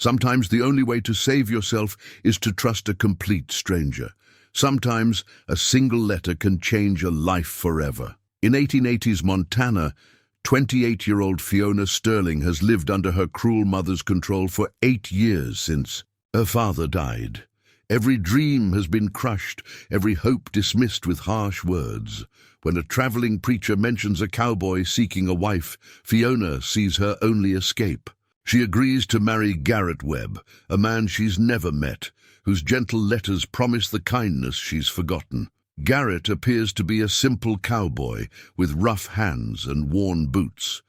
Sometimes the only way to save yourself is to trust a complete stranger. Sometimes a single letter can change a life forever. In 1880s Montana, 28-year-old Fiona Sterling has lived under her cruel mother's control for 8 years since her father died. Every dream has been crushed, every hope dismissed with harsh words. When a traveling preacher mentions a cowboy seeking a wife, Fiona sees her only escape. She agrees to marry Garrett Webb, a man she's never met, whose gentle letters promise the kindness she's forgotten. Garrett appears to be a simple cowboy with rough hands and worn boots,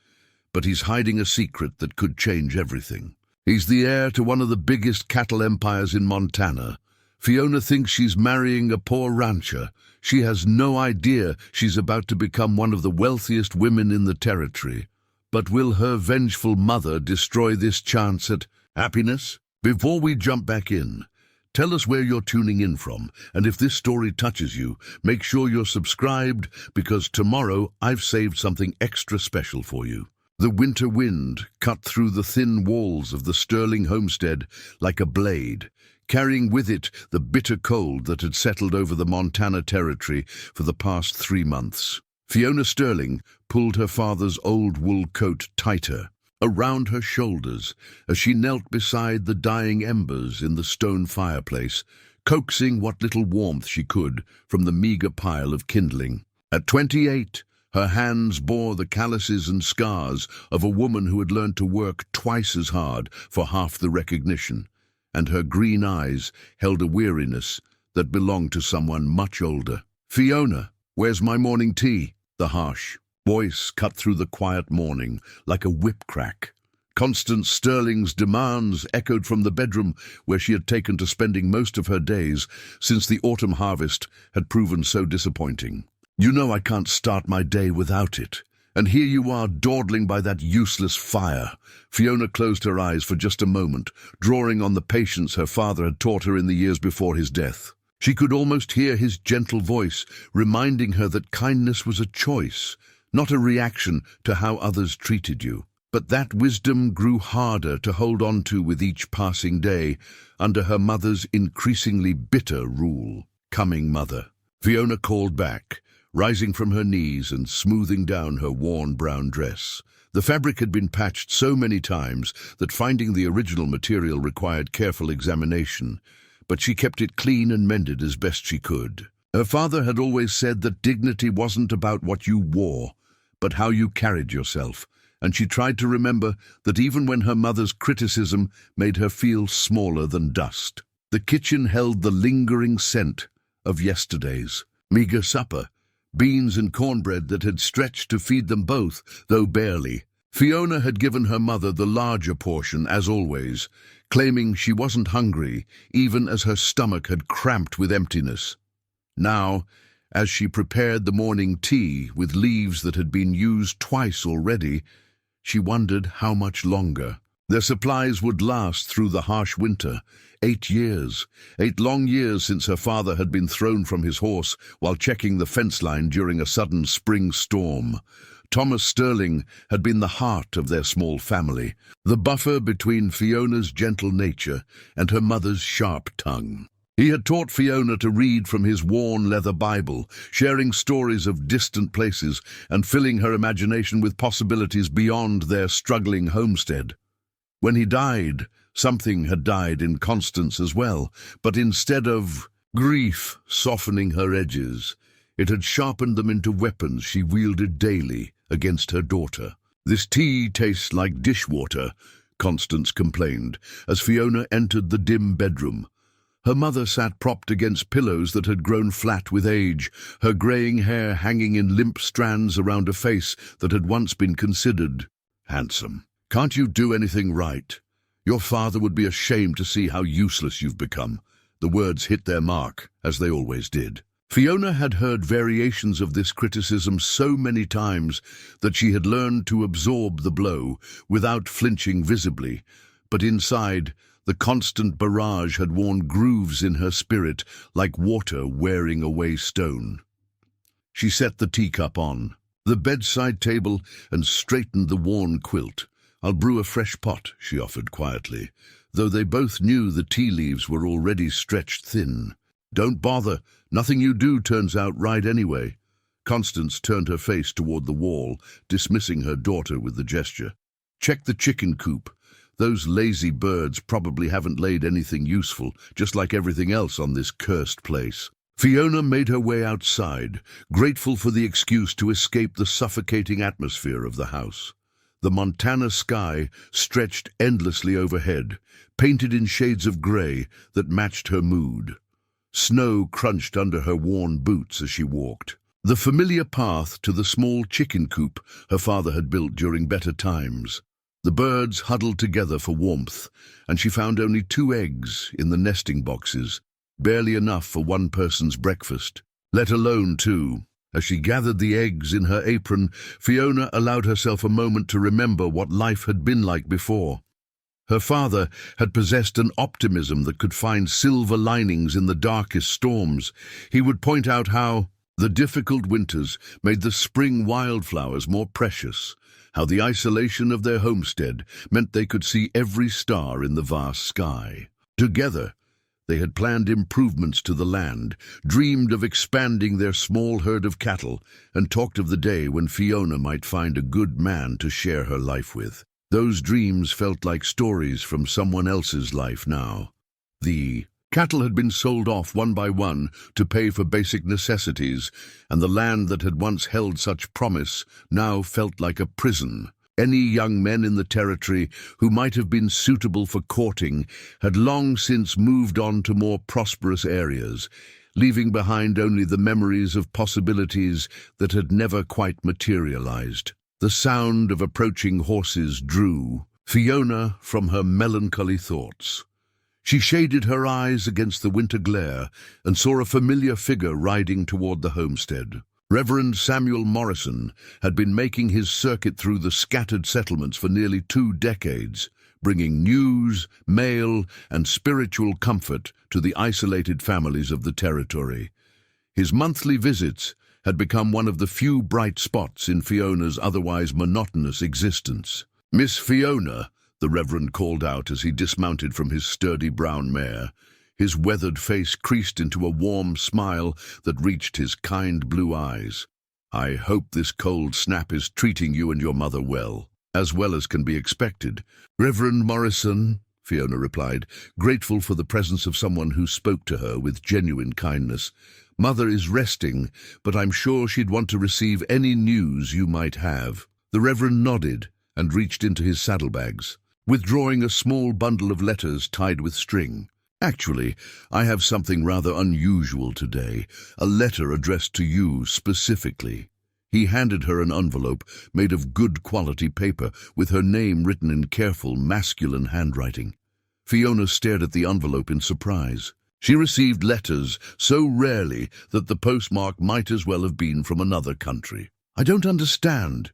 but he's hiding a secret that could change everything. He's the heir to one of the biggest cattle empires in Montana. Fiona thinks she's marrying a poor rancher. She has no idea she's about to become one of the wealthiest women in the territory. But will her vengeful mother destroy this chance at happiness? Before we jump back in, tell us where you're tuning in from, and if this story touches you, make sure you're subscribed, because tomorrow I've saved something extra special for you. The winter wind cut through the thin walls of the Sterling homestead like a blade, carrying with it the bitter cold that had settled over the Montana territory for the past 3 months. Fiona Sterling pulled her father's old wool coat tighter around her shoulders as she knelt beside the dying embers in the stone fireplace, coaxing what little warmth she could from the meager pile of kindling. At 28, her hands bore the calluses and scars of a woman who had learned to work twice as hard for half the recognition, and her green eyes held a weariness that belonged to someone much older. "Fiona, where's my morning tea?" The harsh voice cut through the quiet morning like a whip crack. Constance Sterling's demands echoed from the bedroom where she had taken to spending most of her days since the autumn harvest had proven so disappointing. "You know I can't start my day without it. And here you are dawdling by that useless fire." Fiona closed her eyes for just a moment, drawing on the patience her father had taught her in the years before his death. She could almost hear his gentle voice, reminding her that kindness was a choice, not a reaction to how others treated you. But that wisdom grew harder to hold on to with each passing day under her mother's increasingly bitter rule. "Coming, mother," Fiona called back, rising from her knees and smoothing down her worn brown dress. The fabric had been patched so many times that finding the original material required careful examination, but she kept it clean and mended as best she could. Her father had always said that dignity wasn't about what you wore, but how you carried yourself, and she tried to remember that even when her mother's criticism made her feel smaller than dust. The kitchen held the lingering scent of yesterday's meager supper, beans and cornbread that had stretched to feed them both, though barely. Fiona had given her mother the larger portion, as always, claiming she wasn't hungry, even as her stomach had cramped with emptiness. Now, as she prepared the morning tea with leaves that had been used twice already, she wondered how much longer. Their supplies would last through the harsh winter. 8 years. 8 long years since her father had been thrown from his horse while checking the fence line during a sudden spring storm. Thomas Sterling had been the heart of their small family, the buffer between Fiona's gentle nature and her mother's sharp tongue. He had taught Fiona to read from his worn leather Bible, sharing stories of distant places and filling her imagination with possibilities beyond their struggling homestead. When he died, something had died in Constance as well, but instead of grief softening her edges, it had sharpened them into weapons she wielded daily against her daughter. "This tea tastes like dishwater," Constance complained as Fiona entered the dim bedroom. Her mother sat propped against pillows that had grown flat with age, her greying hair hanging in limp strands around a face that had once been considered handsome. "Can't you do anything right? Your father would be ashamed to see how useless you've become." The words hit their mark, as they always did. Fiona had heard variations of this criticism so many times that she had learned to absorb the blow without flinching visibly, but inside, the constant barrage had worn grooves in her spirit like water wearing away stone. She set the teacup on the bedside table and straightened the worn quilt. "I'll brew a fresh pot," she offered quietly. though they both knew the tea leaves were already stretched thin. "Don't bother. Nothing you do turns out right anyway." Constance turned her face toward the wall, dismissing her daughter with the gesture. "Check the chicken coop. Those lazy birds probably haven't laid anything useful, just like everything else on this cursed place." Fiona made her way outside, grateful for the excuse to escape the suffocating atmosphere of the house. The Montana sky stretched endlessly overhead, painted in shades of grey that matched her mood. Snow crunched under her worn boots as she walked. The familiar path to the small chicken coop her father had built during better times. The birds huddled together for warmth, and she found only 2 eggs in the nesting boxes, barely enough for one person's breakfast, let alone 2. As she gathered the eggs in her apron, Fiona allowed herself a moment to remember what life had been like before. Her father had possessed an optimism that could find silver linings in the darkest storms. He would point out how the difficult winters made the spring wildflowers more precious, how the isolation of their homestead meant they could see every star in the vast sky. Together, they had planned improvements to the land, dreamed of expanding their small herd of cattle, and talked of the day when Fiona might find a good man to share her life with. Those dreams felt like stories from someone else's life now. The cattle had been sold off one by one to pay for basic necessities, and the land that had once held such promise now felt like a prison. Any young men in the territory who might have been suitable for courting had long since moved on to more prosperous areas, leaving behind only the memories of possibilities that had never quite materialized. The sound of approaching horses drew Fiona from her melancholy thoughts. She shaded her eyes against the winter glare and saw a familiar figure riding toward the homestead. Reverend Samuel Morrison had been making his circuit through the scattered settlements for nearly 2 decades, bringing news, mail, and spiritual comfort to the isolated families of the territory. His monthly visits had become one of the few bright spots in Fiona's otherwise monotonous existence. "Miss Fiona," the Reverend called out as he dismounted from his sturdy brown mare. His weathered face creased into a warm smile that reached his kind blue eyes. "I hope this cold snap is treating you and your mother well as can be expected." "Reverend Morrison," Fiona replied, grateful for the presence of someone who spoke to her with genuine kindness. "Mother is resting, but I'm sure she'd want to receive any news you might have." The Reverend nodded and reached into his saddlebags, withdrawing a small bundle of letters tied with string. "Actually, I have something rather unusual today, a letter addressed to you specifically." He handed her an envelope made of good quality paper with her name written in careful masculine handwriting. Fiona stared at the envelope in surprise. She received letters so rarely that the postmark might as well have been from another country. "I don't understand.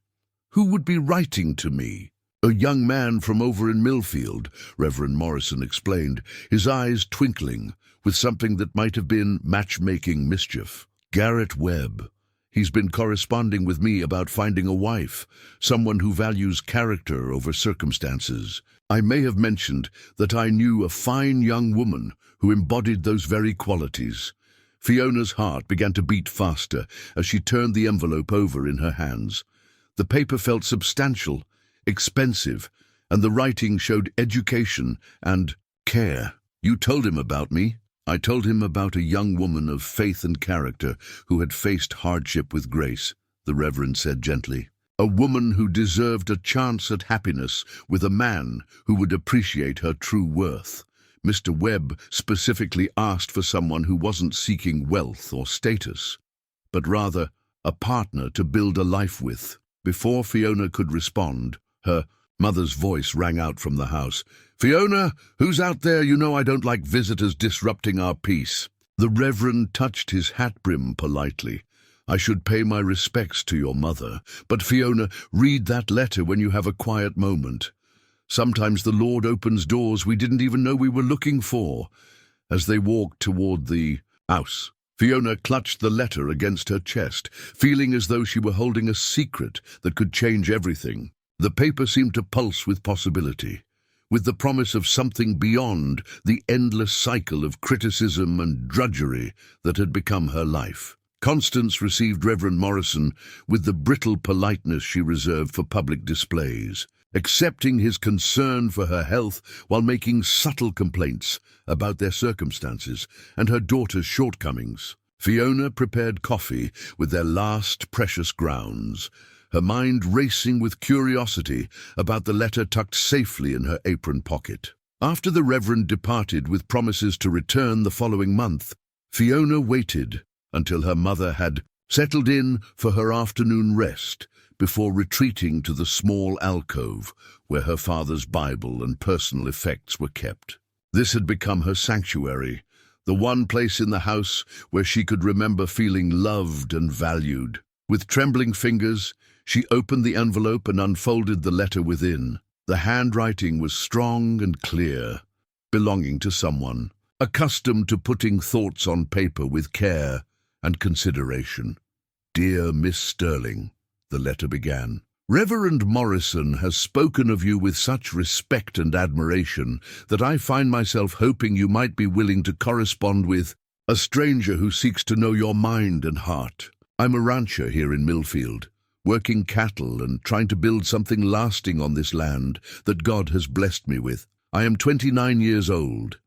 Who would be writing to me?" "A young man from over in Milfield," Reverend Morrison explained, his eyes twinkling with something that might have been matchmaking mischief. "Garrett Webb. He's been corresponding with me about finding a wife, someone who values character over circumstances. I may have mentioned that I knew a fine young woman who embodied those very qualities." Fiona's heart began to beat faster as she turned the envelope over in her hands. The paper felt substantial, expensive, and the writing showed education and care. "You told him about me?" "I told him about a young woman of faith and character who had faced hardship with grace," the Reverend said gently. "A woman who deserved a chance at happiness with a man who would appreciate her true worth. Mr. Webb specifically asked for someone who wasn't seeking wealth or status, but rather a partner to build a life with." Before Fiona could respond, her mother's voice rang out from the house. "Fiona, who's out there? You know I don't like visitors disrupting our peace." The Reverend touched his hat brim politely. "I should pay my respects to your mother, but Fiona, read that letter when you have a quiet moment. Sometimes the Lord opens doors we didn't even know we were looking for." As they walked toward the house, Fiona clutched the letter against her chest, feeling as though she were holding a secret that could change everything. The paper seemed to pulse with possibility. with the promise of something beyond the endless cycle of criticism and drudgery that had become her life. Constance received Reverend Morrison with the brittle politeness she reserved for public displays, accepting his concern for her health while making subtle complaints about their circumstances and her daughter's shortcomings. Fiona prepared coffee with their last precious grounds, her mind racing with curiosity about the letter tucked safely in her apron pocket. After the Reverend departed with promises to return the following month, Fiona waited until her mother had settled in for her afternoon rest before retreating to the small alcove where her father's Bible and personal effects were kept. This had become her sanctuary, the one place in the house where she could remember feeling loved and valued. With trembling fingers, she opened the envelope and unfolded the letter within. The handwriting was strong and clear, belonging to someone accustomed to putting thoughts on paper with care and consideration. "Dear Miss Sterling," the letter began, "Reverend Morrison has spoken of you with such respect and admiration that I find myself hoping you might be willing to correspond with a stranger who seeks to know your mind and heart. I'm a rancher here in Milfield, working cattle and trying to build something lasting on this land that God has blessed me with. I am 29 years old,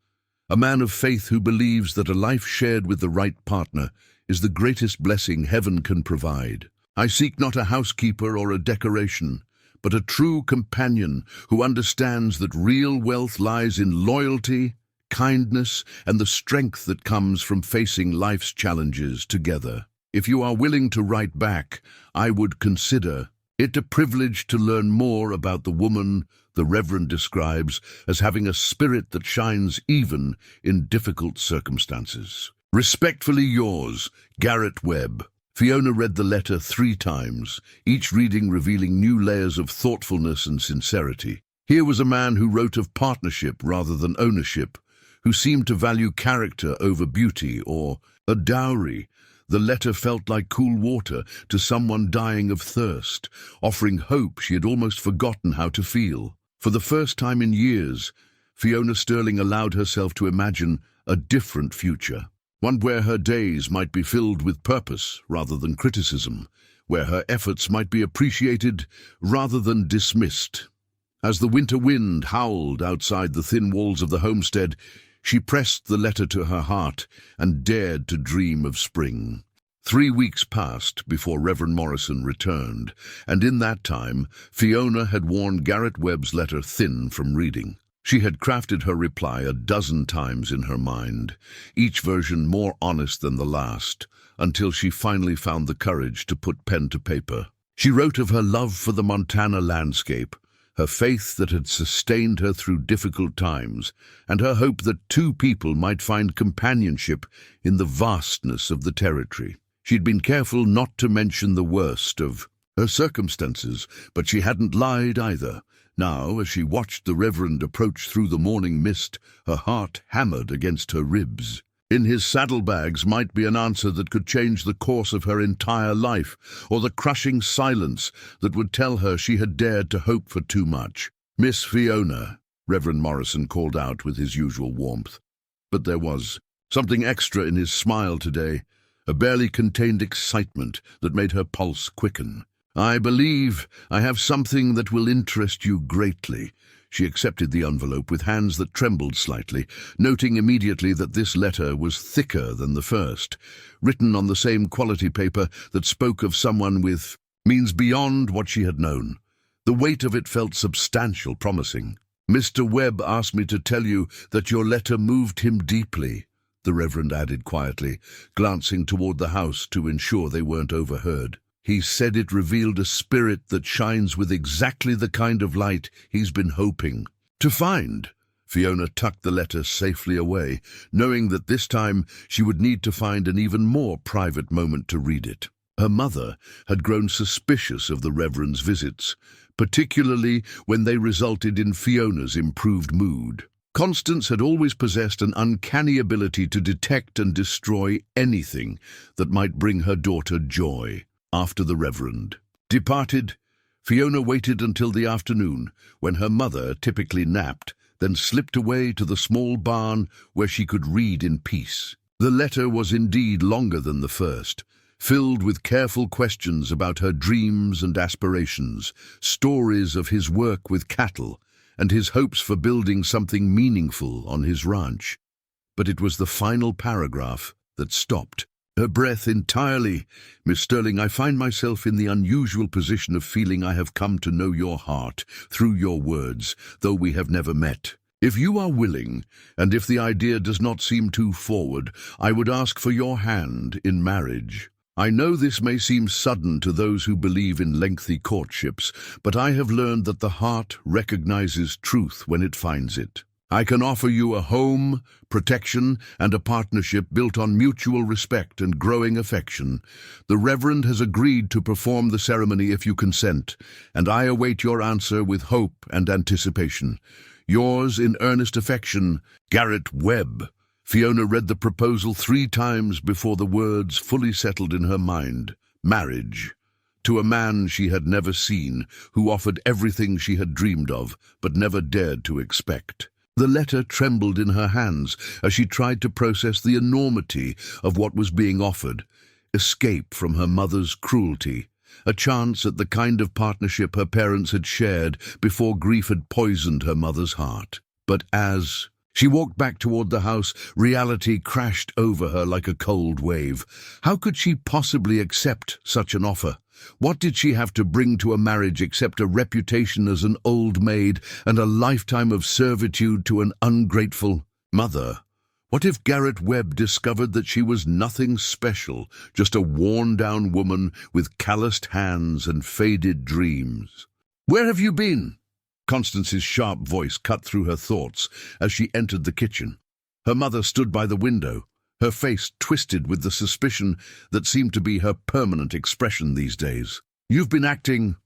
a man of faith who believes that a life shared with the right partner is the greatest blessing heaven can provide. I seek not a housekeeper or a decoration, but a true companion who understands that real wealth lies in loyalty, kindness, and the strength that comes from facing life's challenges together. If you are willing to write back, I would consider it a privilege to learn more about the woman the Reverend describes as having a spirit that shines even in difficult circumstances. Respectfully yours, Garrett Webb." Fiona read the letter 3 times, each reading revealing new layers of thoughtfulness and sincerity. Here was a man who wrote of partnership rather than ownership, who seemed to value character over beauty or a dowry. The letter felt like cool water to someone dying of thirst, offering hope she had almost forgotten how to feel. For the first time in years, Fiona Sterling allowed herself to imagine a different future. One where her days might be filled with purpose rather than criticism, where her efforts might be appreciated rather than dismissed. As the winter wind howled outside the thin walls of the homestead, she pressed the letter to her heart and dared to dream of spring. 3 weeks passed before Reverend Morrison returned, and in that time, Fiona had worn Garrett Webb's letter thin from reading. She had crafted her reply 12 times in her mind, each version more honest than the last, until she finally found the courage to put pen to paper. She wrote of her love for the Montana landscape, her faith that had sustained her through difficult times, and her hope that 2 people might find companionship in the vastness of the territory. She'd been careful not to mention the worst of her circumstances, but she hadn't lied either. Now, as she watched the Reverend approach through the morning mist, her heart hammered against her ribs. In his saddlebags might be an answer that could change the course of her entire life, or the crushing silence that would tell her she had dared to hope for too much. "Miss Fiona," Reverend Morrison called out with his usual warmth. But there was something extra in his smile today, a barely contained excitement that made her pulse quicken. "I believe I have something that will interest you greatly." She accepted the envelope with hands that trembled slightly, noting immediately that this letter was thicker than the first, written on the same quality paper that spoke of someone with means beyond what she had known. The weight of it felt substantial, promising. "Mr. Webb asked me to tell you that your letter moved him deeply," the Reverend added quietly, glancing toward the house to ensure they weren't overheard. "He said it revealed a spirit that shines with exactly the kind of light he's been hoping to find." Fiona tucked the letter safely away, knowing that this time she would need to find an even more private moment to read it. Her mother had grown suspicious of the Reverend's visits, particularly when they resulted in Fiona's improved mood. Constance had always possessed an uncanny ability to detect and destroy anything that might bring her daughter joy. After the Reverend departed, Fiona waited until the afternoon, when her mother typically napped, then slipped away to the small barn where she could read in peace. The letter was indeed longer than the first, filled with careful questions about her dreams and aspirations, stories of his work with cattle, and his hopes for building something meaningful on his ranch. But it was the final paragraph that stopped her breath entirely. "Miss Sterling, I find myself in the unusual position of feeling I have come to know your heart through your words, though we have never met. If you are willing, and if the idea does not seem too forward, I would ask for your hand in marriage. I know this may seem sudden to those who believe in lengthy courtships, but I have learned that the heart recognizes truth when it finds it. I can offer you a home, protection, and a partnership built on mutual respect and growing affection. The Reverend has agreed to perform the ceremony if you consent, and I await your answer with hope and anticipation. Yours in earnest affection, Garrett Webb." Fiona read the proposal 3 times before the words fully settled in her mind. Marriage. To a man she had never seen, who offered everything she had dreamed of, but never dared to expect. The letter trembled in her hands as she tried to process the enormity of what was being offered. Escape from her mother's cruelty. A chance at the kind of partnership her parents had shared before grief had poisoned her mother's heart. But as she walked back toward the house, reality crashed over her like a cold wave. How could she possibly accept such an offer? What did she have to bring to a marriage except a reputation as an old maid and a lifetime of servitude to an ungrateful mother? What if Garrett Webb discovered that she was nothing special, just a worn-down woman with calloused hands and faded dreams? "Where have you been?" Constance's sharp voice cut through her thoughts as she entered the kitchen. Her mother stood by the window, her face twisted with the suspicion that seemed to be her permanent expression these days. "You've been acting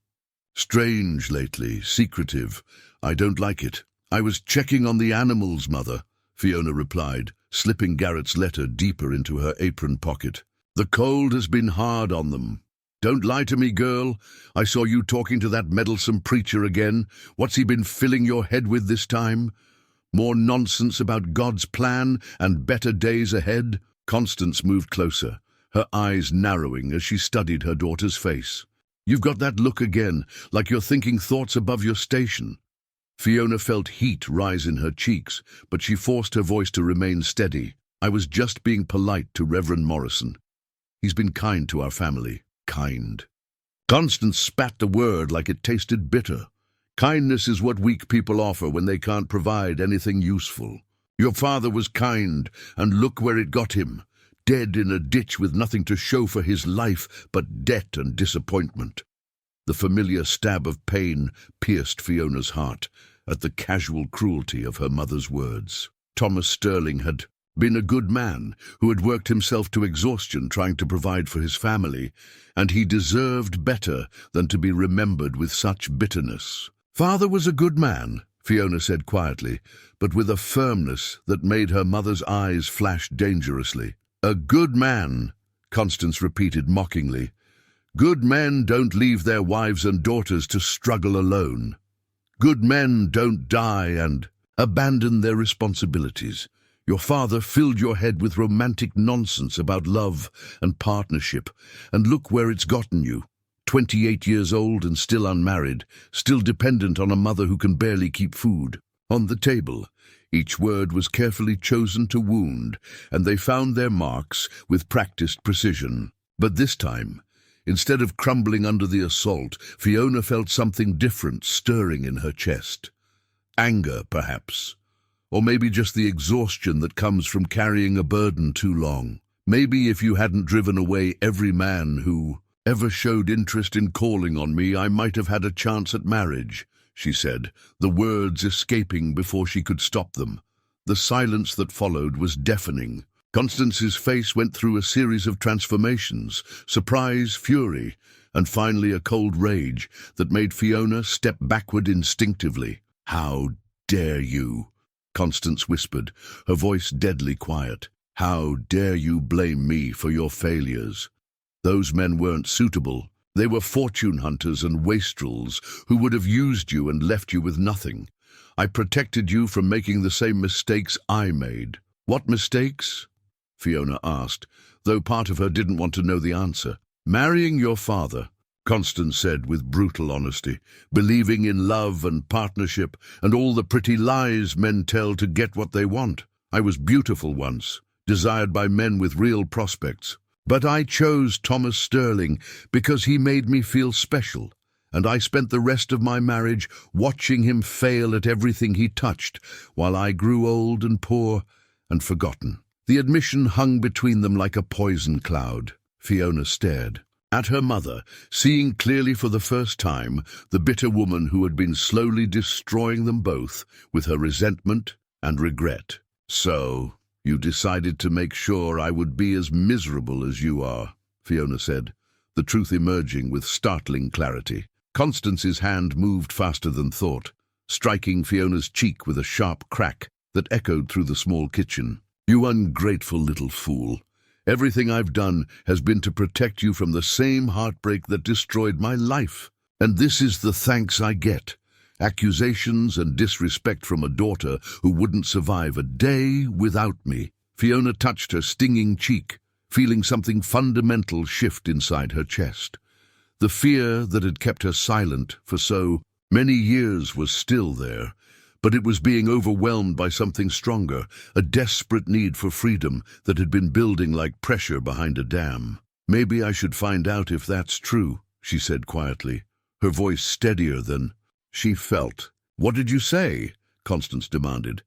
strange lately, secretive. I don't like it." "I was checking on the animals, Mother," Fiona replied, slipping Garrett's letter deeper into her apron pocket. "The cold has been hard on them." "Don't lie to me, girl. I saw you talking to that meddlesome preacher again. What's he been filling your head with this time? More nonsense about God's plan and better days ahead?" Constance moved closer, her eyes narrowing as she studied her daughter's face. "You've got that look again, like you're thinking thoughts above your station." Fiona felt heat rise in her cheeks, but she forced her voice to remain steady. "I was just being polite to Reverend Morrison. He's been kind to our family." "Kind." Constance spat the word like it tasted bitter. "Kindness is what weak people offer when they can't provide anything useful. Your father was kind, and look where it got him. Dead in a ditch with nothing to show for his life but debt and disappointment." The familiar stab of pain pierced Fiona's heart at the casual cruelty of her mother's words. Thomas Sterling had been a good man who had worked himself to exhaustion trying to provide for his family, and he deserved better than to be remembered with such bitterness. "Father was a good man," Fiona said quietly, but with a firmness that made her mother's eyes flash dangerously. "A good man," Constance repeated mockingly. "Good men don't leave their wives and daughters to struggle alone. Good men don't die and abandon their responsibilities. Your father filled your head with romantic nonsense about love and partnership, and look where it's gotten you. 28 years old and still unmarried, still dependent on a mother who can barely keep food on the table." Each word was carefully chosen to wound, and they found their marks with practiced precision. But this time, instead of crumbling under the assault, Fiona felt something different stirring in her chest. Anger, perhaps. Or maybe just the exhaustion that comes from carrying a burden too long. "Maybe if you hadn't driven away every man who ever showed interest in calling on me, I might have had a chance at marriage," she said, the words escaping before she could stop them. The silence that followed was deafening. Constance's face went through a series of transformations, surprise, fury, and finally a cold rage that made Fiona step backward instinctively. "How dare you?" Constance whispered, her voice deadly quiet. "How dare you blame me for your failures? Those men weren't suitable. They were fortune hunters and wastrels who would have used you and left you with nothing. I protected you from making the same mistakes I made." "What mistakes?" Fiona asked, though part of her didn't want to know the answer. "Marrying your father," Constance said with brutal honesty, "believing in love and partnership and all the pretty lies men tell to get what they want. I was beautiful once, desired by men with real prospects. But I chose Thomas Sterling because he made me feel special, and I spent the rest of my marriage watching him fail at everything he touched, while I grew old and poor and forgotten." The admission hung between them like a poison cloud. Fiona stared at her mother, seeing clearly for the first time the bitter woman who had been slowly destroying them both with her resentment and regret. "So, you decided to make sure I would be as miserable as you are," Fiona said, the truth emerging with startling clarity. Constance's hand moved faster than thought, striking Fiona's cheek with a sharp crack that echoed through the small kitchen. "You ungrateful little fool. Everything I've done has been to protect you from the same heartbreak that destroyed my life. And this is the thanks I get. Accusations and disrespect from a daughter who wouldn't survive a day without me." Fiona touched her stinging cheek, feeling something fundamental shift inside her chest. The fear that had kept her silent for so many years was still there, but it was being overwhelmed by something stronger, a desperate need for freedom that had been building like pressure behind a dam. "Maybe I should find out if that's true," she said quietly, her voice steadier than she felt. "What did you say?" Constance demanded.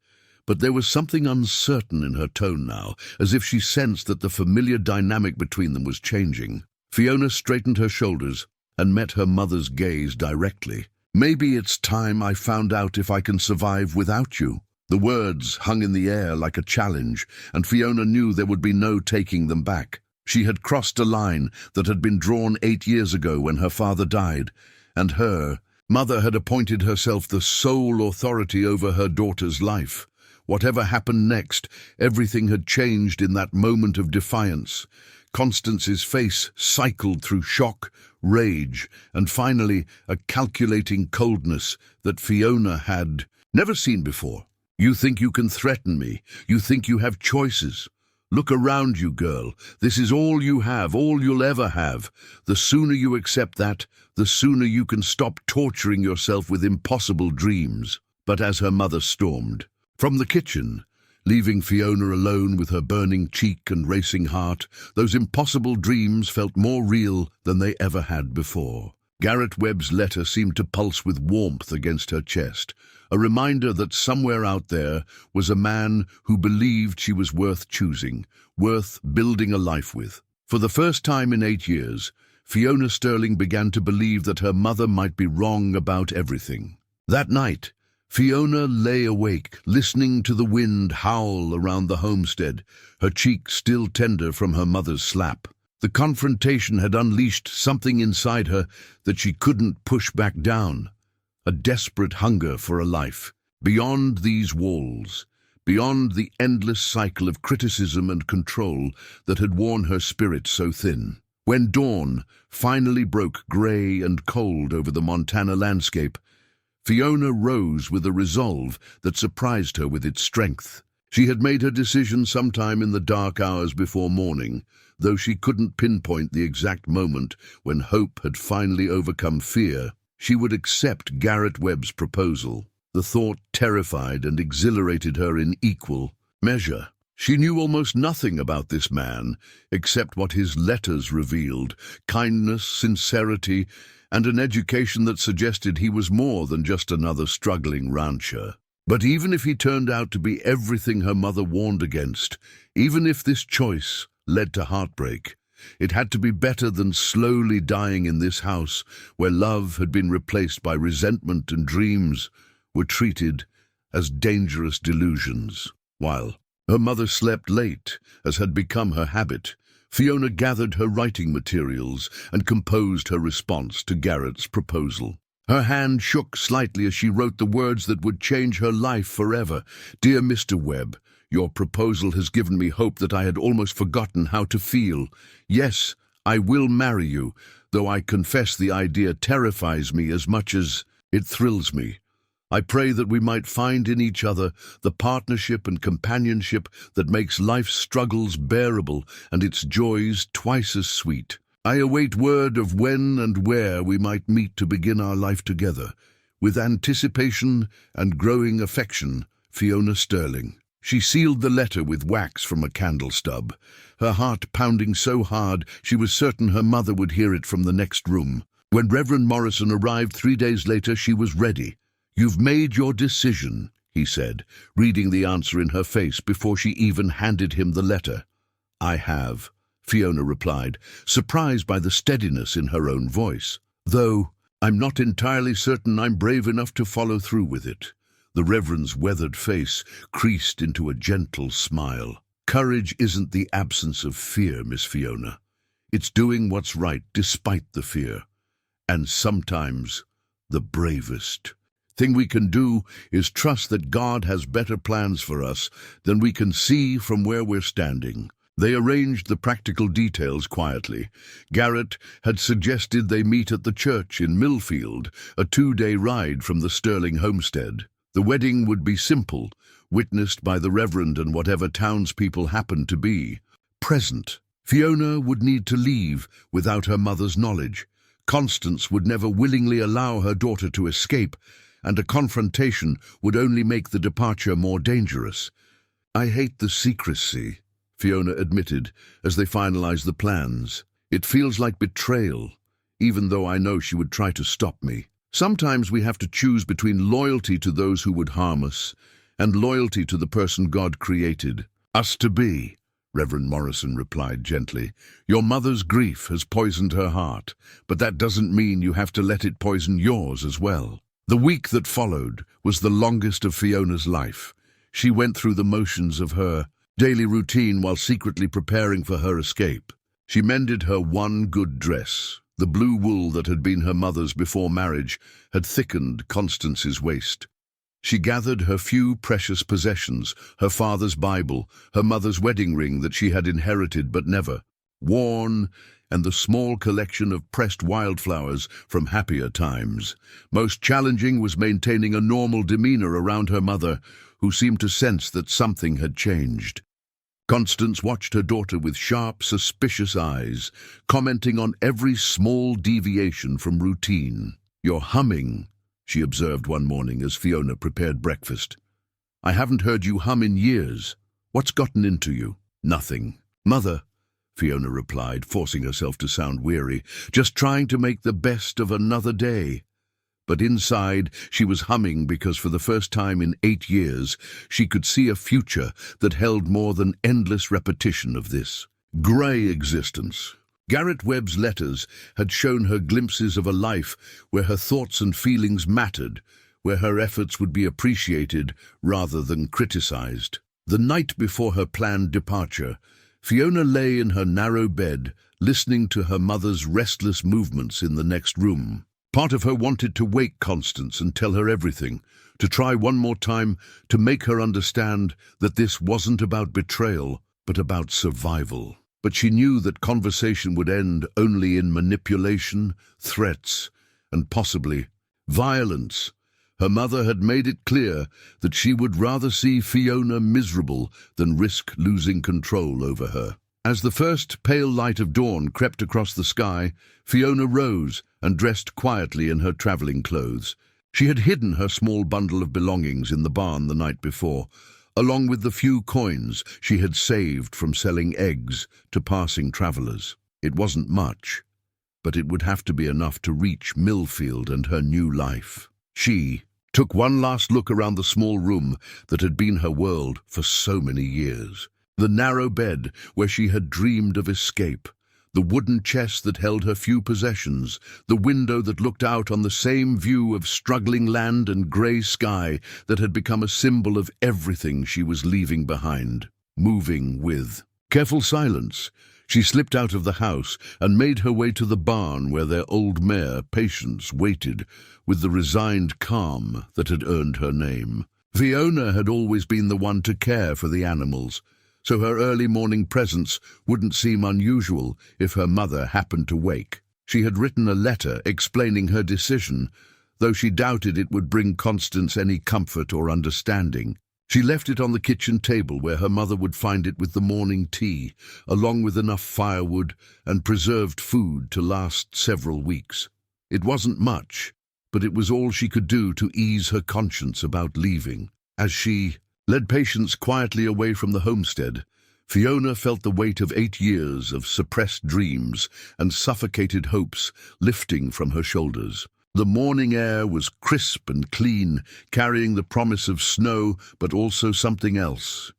But there was something uncertain in her tone now, as if she sensed that the familiar dynamic between them was changing. Fiona straightened her shoulders and met her mother's gaze directly. "Maybe it's time I found out if I can survive without you." The words hung in the air like a challenge, and Fiona knew there would be no taking them back. She had crossed a line that had been drawn 8 years ago when her father died, and her mother had appointed herself the sole authority over her daughter's life. Whatever happened next, everything had changed in that moment of defiance. Constance's face cycled through shock, rage, and finally a calculating coldness that Fiona had never seen before. "You think you can threaten me? You think you have choices? Look around you, girl. This is all you have, all you'll ever have. The sooner you accept that, the sooner you can stop torturing yourself with impossible dreams." But as her mother stormed from the kitchen, leaving Fiona alone with her burning cheek and racing heart, those impossible dreams felt more real than they ever had before. Garrett Webb's letter seemed to pulse with warmth against her chest, a reminder that somewhere out there was a man who believed she was worth choosing, worth building a life with. For the first time in 8 years, Fiona Sterling began to believe that her mother might be wrong about everything. That night, Fiona lay awake, listening to the wind howl around the homestead, her cheek still tender from her mother's slap. The confrontation had unleashed something inside her that she couldn't push back down, a desperate hunger for a life beyond these walls, beyond the endless cycle of criticism and control that had worn her spirit so thin. When dawn finally broke grey and cold over the Montana landscape, Fiona rose with a resolve that surprised her with its strength. She had made her decision sometime in the dark hours before morning, though she couldn't pinpoint the exact moment when hope had finally overcome fear. She would accept Garrett Webb's proposal. The thought terrified and exhilarated her in equal measure. She knew almost nothing about this man, except what his letters revealed: kindness, sincerity, and an education that suggested he was more than just another struggling rancher. But even if he turned out to be everything her mother warned against, even if this choice led to heartbreak, it had to be better than slowly dying in this house where love had been replaced by resentment and dreams were treated as dangerous delusions. While her mother slept late, as had become her habit, Fiona gathered her writing materials and composed her response to Garrett's proposal. Her hand shook slightly as she wrote the words that would change her life forever. "Dear Mr. Webb, your proposal has given me hope that I had almost forgotten how to feel. Yes, I will marry you, though I confess the idea terrifies me as much as it thrills me. I pray that we might find in each other the partnership and companionship that makes life's struggles bearable and its joys twice as sweet. I await word of when and where we might meet to begin our life together. With anticipation and growing affection, Fiona Sterling. She sealed the letter with wax from a candle stub, her heart pounding so hard she was certain her mother would hear it from the next room. When Reverend Morrison arrived 3 days later, she was ready. "You've made your decision," he said, reading the answer in her face before she even handed him the letter. "I have," Fiona replied, surprised by the steadiness in her own voice. "Though I'm not entirely certain I'm brave enough to follow through with it." The Reverend's weathered face creased into a gentle smile. "Courage isn't the absence of fear, Miss Fiona. It's doing what's right despite the fear. And sometimes the bravest thing we can do is trust that God has better plans for us than we can see from where we're standing." They arranged the practical details quietly. Garrett had suggested they meet at the church in Milfield, a 2-day ride from the Sterling homestead. The wedding would be simple, witnessed by the Reverend and whatever townspeople happened to be present. Fiona would need to leave without her mother's knowledge. Constance would never willingly allow her daughter to escape, and a confrontation would only make the departure more dangerous. "I hate the secrecy," Fiona admitted as they finalized the plans. "It feels like betrayal, even though I know she would try to stop me. Sometimes we have to choose between loyalty to those who would harm us and loyalty to the person God created us to be," Reverend Morrison replied gently. "Your mother's grief has poisoned her heart, but that doesn't mean you have to let it poison yours as well." The week that followed was the longest of Fiona's life. She went through the motions of her daily routine while secretly preparing for her escape. She mended her one good dress. The blue wool that had been her mother's before marriage had thickened Constance's waist. She gathered her few precious possessions, her father's Bible, her mother's wedding ring that she had inherited but never worn, and the small collection of pressed wildflowers from happier times. Most challenging was maintaining a normal demeanor around her mother, who seemed to sense that something had changed. Constance watched her daughter with sharp, suspicious eyes, commenting on every small deviation from routine. "You're humming," she observed one morning as Fiona prepared breakfast. "I haven't heard you hum in years. What's gotten into you?" "Nothing, Mother," Fiona replied, forcing herself to sound weary, "just trying to make the best of another day." But inside, she was humming because for the first time in 8 years, she could see a future that held more than endless repetition of this grey existence. Garrett Webb's letters had shown her glimpses of a life where her thoughts and feelings mattered, where her efforts would be appreciated rather than criticized. The night before her planned departure, Fiona lay in her narrow bed, listening to her mother's restless movements in the next room. Part of her wanted to wake Constance and tell her everything, to try one more time to make her understand that this wasn't about betrayal, but about survival. But she knew that conversation would end only in manipulation, threats, and possibly violence. Her mother had made it clear that she would rather see Fiona miserable than risk losing control over her. As the first pale light of dawn crept across the sky, Fiona rose and dressed quietly in her traveling clothes. She had hidden her small bundle of belongings in the barn the night before, along with the few coins she had saved from selling eggs to passing travelers. It wasn't much, but it would have to be enough to reach Milfield and her new life. She took one last look around the small room that had been her world for so many years. The narrow bed where she had dreamed of escape, the wooden chest that held her few possessions, the window that looked out on the same view of struggling land and grey sky that had become a symbol of everything she was leaving behind, moving with. Careful silence, she slipped out of the house and made her way to the barn where their old mare, Patience, waited with the resigned calm that had earned her name. Fiona had always been the one to care for the animals, so her early morning presence wouldn't seem unusual if her mother happened to wake. She had written a letter explaining her decision, though she doubted it would bring Constance any comfort or understanding. She left it on the kitchen table where her mother would find it with the morning tea, along with enough firewood and preserved food to last several weeks. It wasn't much, but it was all she could do to ease her conscience about leaving. As she led Patience quietly away from the homestead, Fiona felt the weight of 8 years of suppressed dreams and suffocated hopes lifting from her shoulders. The morning air was crisp and clean, carrying the promise of snow, but also something else.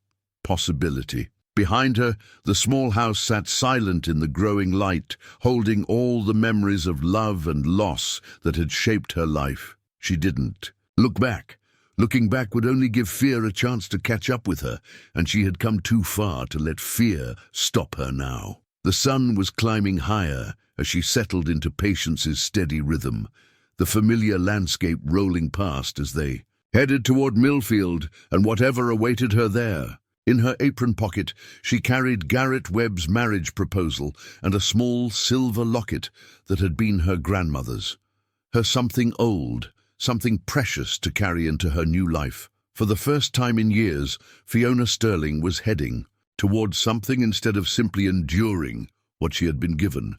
Possibility. Behind her, the small house sat silent in the growing light, holding all the memories of love and loss that had shaped her life. She didn't look back. Looking back would only give fear a chance to catch up with her, and she had come too far to let fear stop her now. The sun was climbing higher as she settled into Patience's steady rhythm, the familiar landscape rolling past as they headed toward Milfield and whatever awaited her there. In her apron pocket, she carried Garrett Webb's marriage proposal and a small silver locket that had been her grandmother's. Her something old, something precious to carry into her new life. For the first time in years, Fiona Sterling was heading towards something instead of simply enduring what she had been given.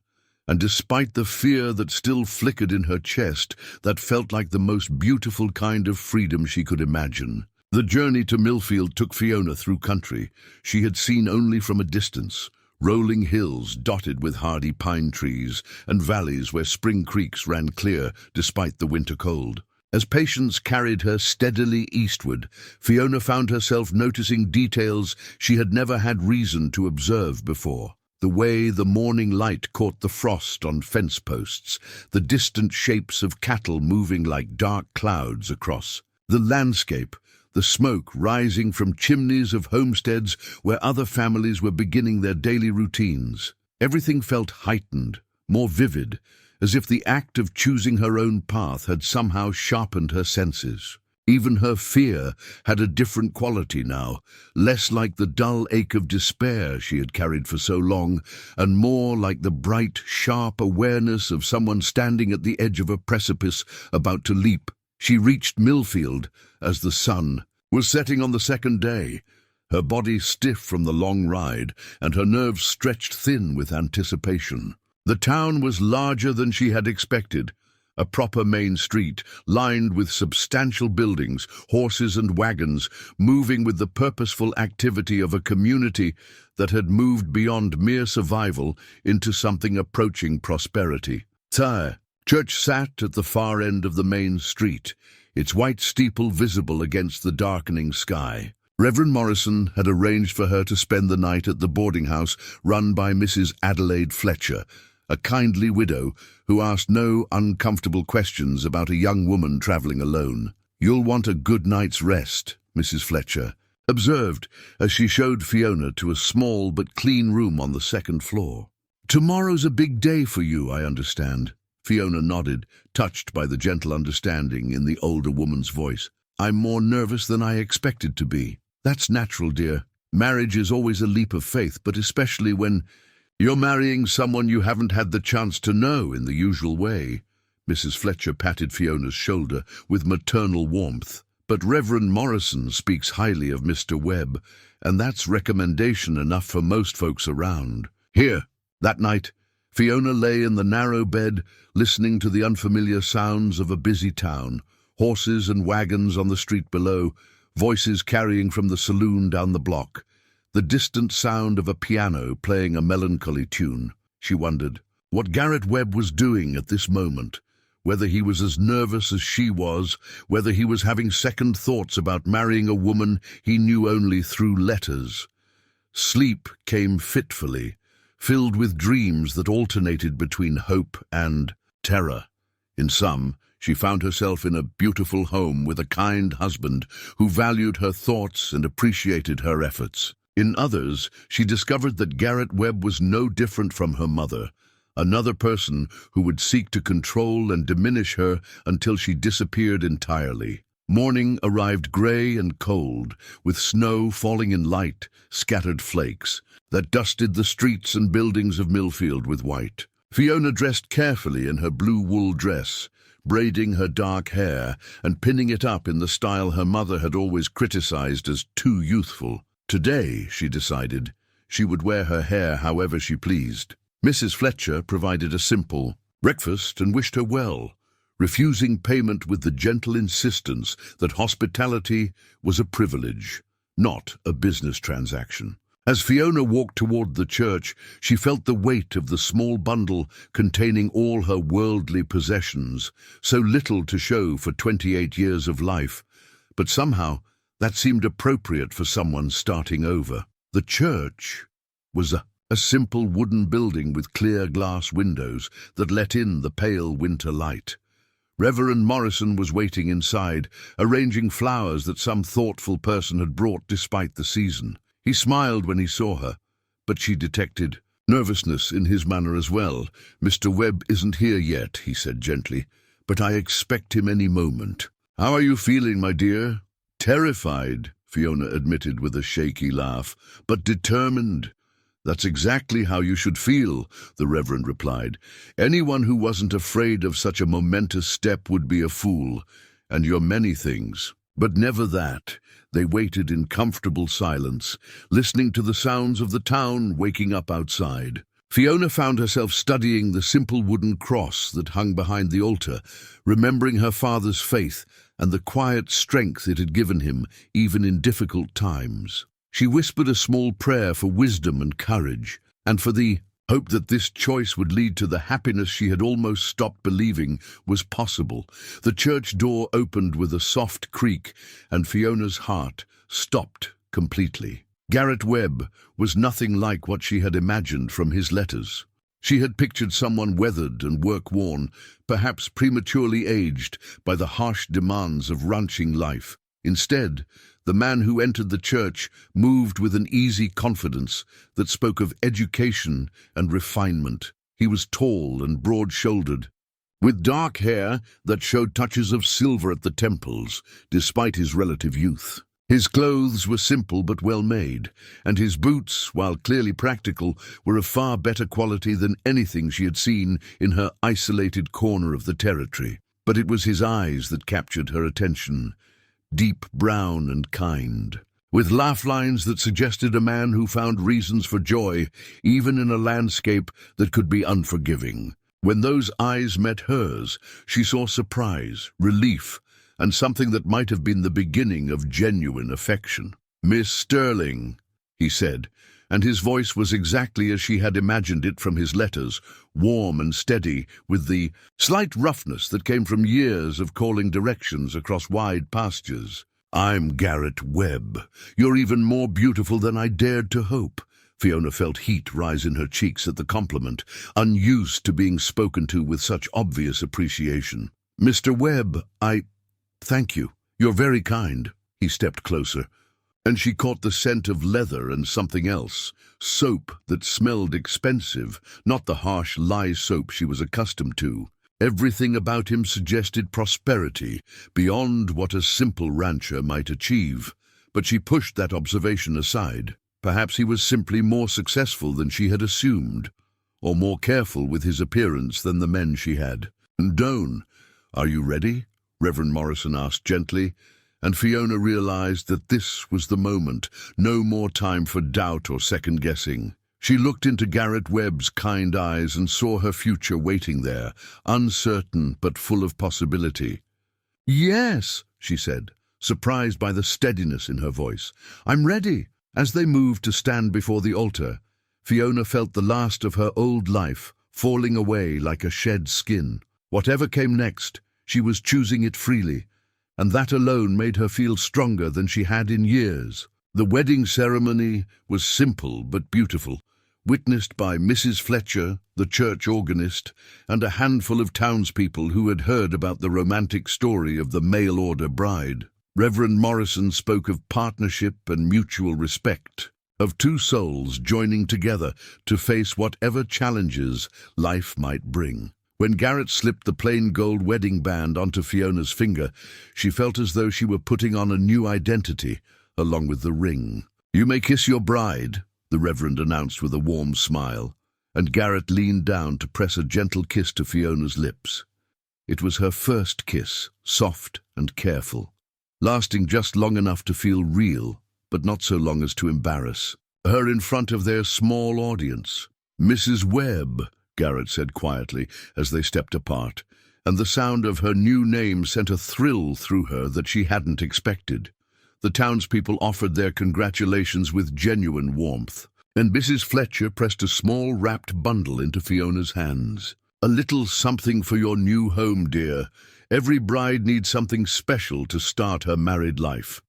And despite the fear that still flickered in her chest, that felt like the most beautiful kind of freedom she could imagine. The journey to Milfield took Fiona through country she had seen only from a distance, rolling hills dotted with hardy pine trees and valleys where spring creeks ran clear despite the winter cold. As Patience carried her steadily eastward, Fiona found herself noticing details she had never had reason to observe before. The way the morning light caught the frost on fence posts, the distant shapes of cattle moving like dark clouds across the landscape, the smoke rising from chimneys of homesteads where other families were beginning their daily routines. Everything felt heightened, more vivid, as if the act of choosing her own path had somehow sharpened her senses. Even her fear had a different quality now, less like the dull ache of despair she had carried for so long, and more like the bright, sharp awareness of someone standing at the edge of a precipice about to leap. She reached Milfield as the sun was setting on the second day, her body stiff from the long ride and her nerves stretched thin with anticipation. The town was larger than she had expected. A proper main street, lined with substantial buildings, horses and wagons, moving with the purposeful activity of a community that had moved beyond mere survival into something approaching prosperity. Tyre Church sat at the far end of the main street, its white steeple visible against the darkening sky. Reverend Morrison had arranged for her to spend the night at the boarding house run by Mrs. Adelaide Fletcher, a kindly widow who asked no uncomfortable questions about a young woman traveling alone. "You'll want a good night's rest," Mrs. Fletcher observed as she showed Fiona to a small but clean room on the second floor. "Tomorrow's a big day for you, I understand." Fiona nodded, touched by the gentle understanding in the older woman's voice. "I'm more nervous than I expected to be." "That's natural, dear. Marriage is always a leap of faith, but especially when you're marrying someone you haven't had the chance to know in the usual way." Mrs. Fletcher patted Fiona's shoulder with maternal warmth. "But Reverend Morrison speaks highly of Mr. Webb, and that's recommendation enough for most folks around." Here, that night, Fiona lay in the narrow bed, listening to the unfamiliar sounds of a busy town, horses and wagons on the street below, voices carrying from the saloon down the block, the distant sound of a piano playing a melancholy tune. She wondered what Garrett Webb was doing at this moment, whether he was as nervous as she was, whether he was having second thoughts about marrying a woman he knew only through letters. Sleep came fitfully, filled with dreams that alternated between hope and terror. In some, she found herself in a beautiful home with a kind husband who valued her thoughts and appreciated her efforts. In others, she discovered that Garrett Webb was no different from her mother, another person who would seek to control and diminish her until she disappeared entirely. Morning arrived grey and cold, with snow falling in light, scattered flakes that dusted the streets and buildings of Milfield with white. Fiona dressed carefully in her blue wool dress, braiding her dark hair and pinning it up in the style her mother had always criticized as too youthful. Today, she decided, she would wear her hair however she pleased. Mrs. Fletcher provided a simple breakfast and wished her well, refusing payment with the gentle insistence that hospitality was a privilege, not a business transaction. As Fiona walked toward the church, she felt the weight of the small bundle containing all her worldly possessions, so little to show for 28 years of life, but somehow that seemed appropriate for someone starting over. The church was a simple wooden building with clear glass windows that let in the pale winter light. Reverend Morrison was waiting inside, arranging flowers that some thoughtful person had brought despite the season. He smiled when he saw her, but she detected nervousness in his manner as well. "Mr. Webb isn't here yet," he said gently, "but I expect him any moment." "How are you feeling, my dear?" "Terrified," Fiona admitted with a shaky laugh, "but determined." "That's exactly how you should feel," the Reverend replied. "Anyone who wasn't afraid of such a momentous step would be a fool, and you're many things, but never that." They waited in comfortable silence, listening to the sounds of the town waking up outside. Fiona found herself studying the simple wooden cross that hung behind the altar, remembering her father's faith and the quiet strength it had given him, even in difficult times. She whispered a small prayer for wisdom and courage, and for the hope that this choice would lead to the happiness she had almost stopped believing was possible. The church door opened with a soft creak, and Fiona's heart stopped completely. Garrett Webb was nothing like what she had imagined from his letters. She had pictured someone weathered and work-worn, perhaps prematurely aged by the harsh demands of ranching life. Instead, the man who entered the church moved with an easy confidence that spoke of education and refinement. He was tall and broad-shouldered, with dark hair that showed touches of silver at the temples, despite his relative youth. His clothes were simple but well-made, and his boots, while clearly practical, were of far better quality than anything she had seen in her isolated corner of the territory. But it was his eyes that captured her attention, deep brown and kind, with laugh lines that suggested a man who found reasons for joy, even in a landscape that could be unforgiving. When those eyes met hers, she saw surprise, relief, and something that might have been the beginning of genuine affection. "Miss Sterling," he said, and his voice was exactly as she had imagined it from his letters, warm and steady, with the slight roughness that came from years of calling directions across wide pastures. "I'm Garrett Webb. You're even more beautiful than I dared to hope." Fiona felt heat rise in her cheeks at the compliment, unused to being spoken to with such obvious appreciation. "Mr. Webb, thank you. You're very kind." He stepped closer, and she caught the scent of leather and something else, soap that smelled expensive, not the harsh lye soap she was accustomed to. Everything about him suggested prosperity, beyond what a simple rancher might achieve. But she pushed that observation aside. Perhaps he was simply more successful than she had assumed, or more careful with his appearance than the men she had. "Doan, are you ready?" Reverend Morrison asked gently, and Fiona realized that this was the moment, no more time for doubt or second-guessing. She looked into Garrett Webb's kind eyes and saw her future waiting there, uncertain but full of possibility. "Yes," she said, surprised by the steadiness in her voice. "I'm ready." As they moved to stand before the altar, Fiona felt the last of her old life falling away like a shed skin. Whatever came next, she was choosing it freely, and that alone made her feel stronger than she had in years. The wedding ceremony was simple but beautiful, witnessed by Mrs. Fletcher, the church organist, and a handful of townspeople who had heard about the romantic story of the mail-order bride. Reverend Morrison spoke of partnership and mutual respect, of two souls joining together to face whatever challenges life might bring. When Garrett slipped the plain gold wedding band onto Fiona's finger, she felt as though she were putting on a new identity, along with the ring. "You may kiss your bride," the Reverend announced with a warm smile, and Garrett leaned down to press a gentle kiss to Fiona's lips. It was her first kiss, soft and careful, lasting just long enough to feel real, but not so long as to embarrass her in front of their small audience. "Mrs. Webb," Garrett said quietly as they stepped apart, and the sound of her new name sent a thrill through her that she hadn't expected. The townspeople offered their congratulations with genuine warmth, and Mrs. Fletcher pressed a small wrapped bundle into Fiona's hands. "A little something for your new home, dear. Every bride needs something special to start her married life."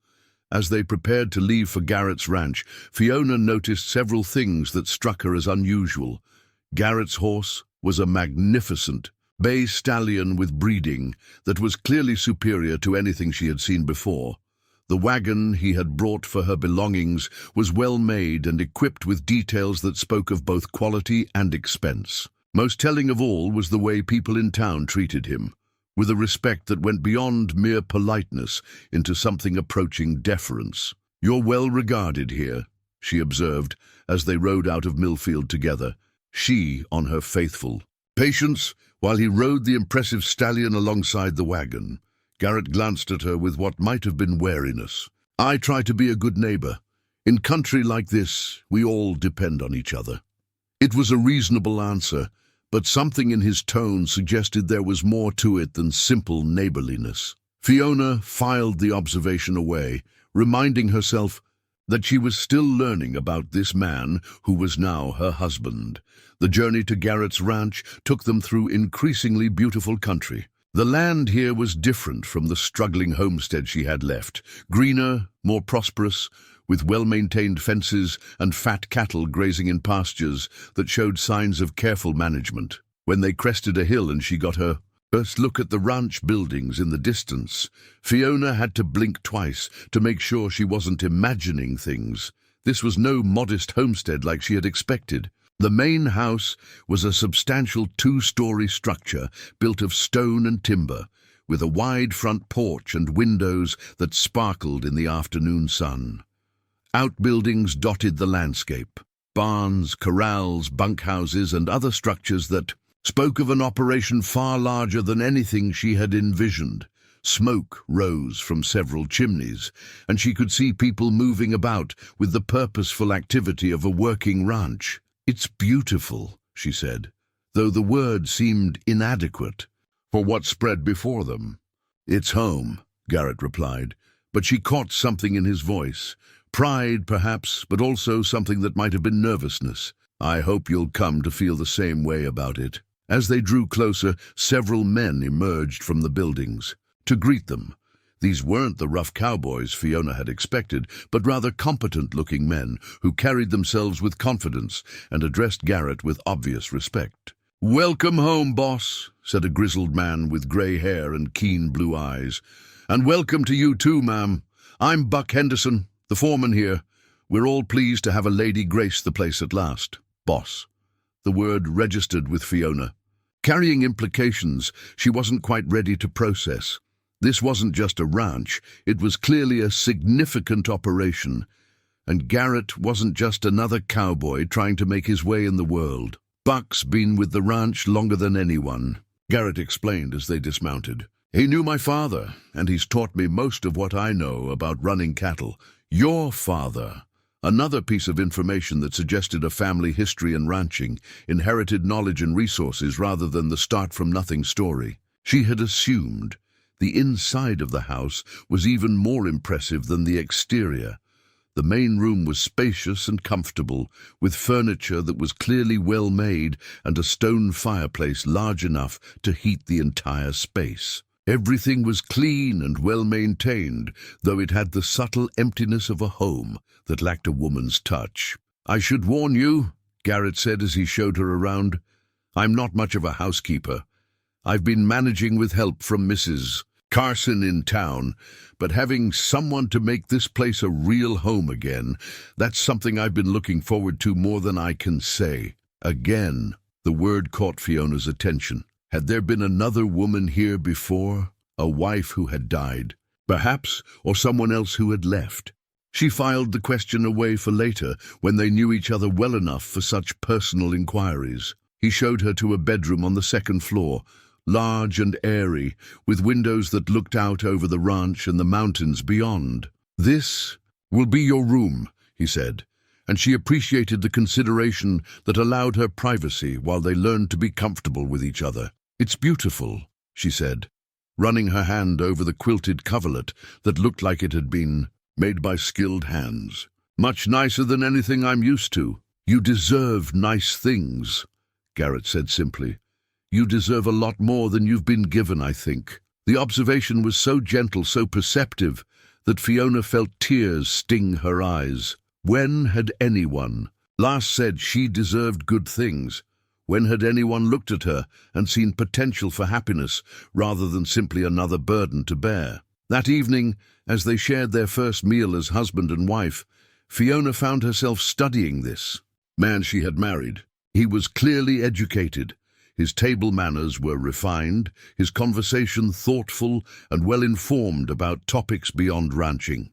As they prepared to leave for Garrett's ranch, Fiona noticed several things that struck her as unusual. Garrett's horse was a magnificent bay stallion with breeding that was clearly superior to anything she had seen before. The wagon he had brought for her belongings was well made and equipped with details that spoke of both quality and expense. Most telling of all was the way people in town treated him, with a respect that went beyond mere politeness into something approaching deference. "You're well regarded here," she observed as they rode out of Milfield together, she on her Fateful. Patience, while he rode the impressive stallion alongside the wagon. Garrett glanced at her with what might have been wariness. "I try to be a good neighbor. In country like this, we all depend on each other." It was a reasonable answer, but something in his tone suggested there was more to it than simple neighborliness. Fiona filed the observation away, reminding herself that she was still learning about this man who was now her husband. The journey to Garrett's ranch took them through increasingly beautiful country. The land here was different from the struggling homestead she had left, greener, more prosperous, with well-maintained fences and fat cattle grazing in pastures that showed signs of careful management. When they crested a hill and she got her first look at the ranch buildings in the distance, Fiona had to blink twice to make sure she wasn't imagining things. This was no modest homestead like she had expected. The main house was a substantial two-story structure built of stone and timber, with a wide front porch and windows that sparkled in the afternoon sun. Outbuildings dotted the landscape, barns, corrals, bunkhouses, and other structures that spoke of an operation far larger than anything she had envisioned. Smoke rose from several chimneys, and she could see people moving about with the purposeful activity of a working ranch. "It's beautiful," she said, though the word seemed inadequate for what spread before them. "It's home," Garrett replied, but she caught something in his voice. Pride, perhaps, but also something that might have been nervousness. "I hope you'll come to feel the same way about it." As they drew closer, several men emerged from the buildings to greet them. These weren't the rough cowboys Fiona had expected, but rather competent-looking men who carried themselves with confidence and addressed Garrett with obvious respect. "Welcome home, boss," said a grizzled man with gray hair and keen blue eyes. "And welcome to you too, ma'am. I'm Buck Henderson, the foreman here. We're all pleased to have a lady grace the place at last." Boss. The word registered with Fiona, carrying implications she wasn't quite ready to process. This wasn't just a ranch, it was clearly a significant operation, and Garrett wasn't just another cowboy trying to make his way in the world. "Buck's been with the ranch longer than anyone," Garrett explained as they dismounted. "He knew my father, and he's taught me most of what I know about running cattle." "Your father." Another piece of information that suggested a family history in ranching, inherited knowledge and resources rather than the start-from-nothing story. She had assumed the inside of the house was even more impressive than the exterior. The main room was spacious and comfortable, with furniture that was clearly well made and a stone fireplace large enough to heat the entire space. Everything was clean and well-maintained, though it had the subtle emptiness of a home that lacked a woman's touch. "I should warn you," Garrett said as he showed her around, "I'm not much of a housekeeper. I've been managing with help from Mrs. Carson in town, but having someone to make this place a real home again, that's something I've been looking forward to more than I can say." Again, the word caught Fiona's attention. Had there been another woman here before? A wife who had died, perhaps, or someone else who had left? She filed the question away for later, when they knew each other well enough for such personal inquiries. He showed her to a bedroom on the second floor, large and airy, with windows that looked out over the ranch and the mountains beyond. "This will be your room," he said, and she appreciated the consideration that allowed her privacy while they learned to be comfortable with each other. "It's beautiful," she said, running her hand over the quilted coverlet that looked like it had been made by skilled hands. "Much nicer than anything I'm used to." "You deserve nice things," Garrett said simply. "You deserve a lot more than you've been given, I think." The observation was so gentle, so perceptive, that Fiona felt tears sting her eyes. When had anyone last said she deserved good things? When had anyone looked at her and seen potential for happiness rather than simply another burden to bear? That evening, as they shared their first meal as husband and wife, Fiona found herself studying this man she had married. He was clearly educated. His table manners were refined, his conversation thoughtful and well-informed about topics beyond ranching.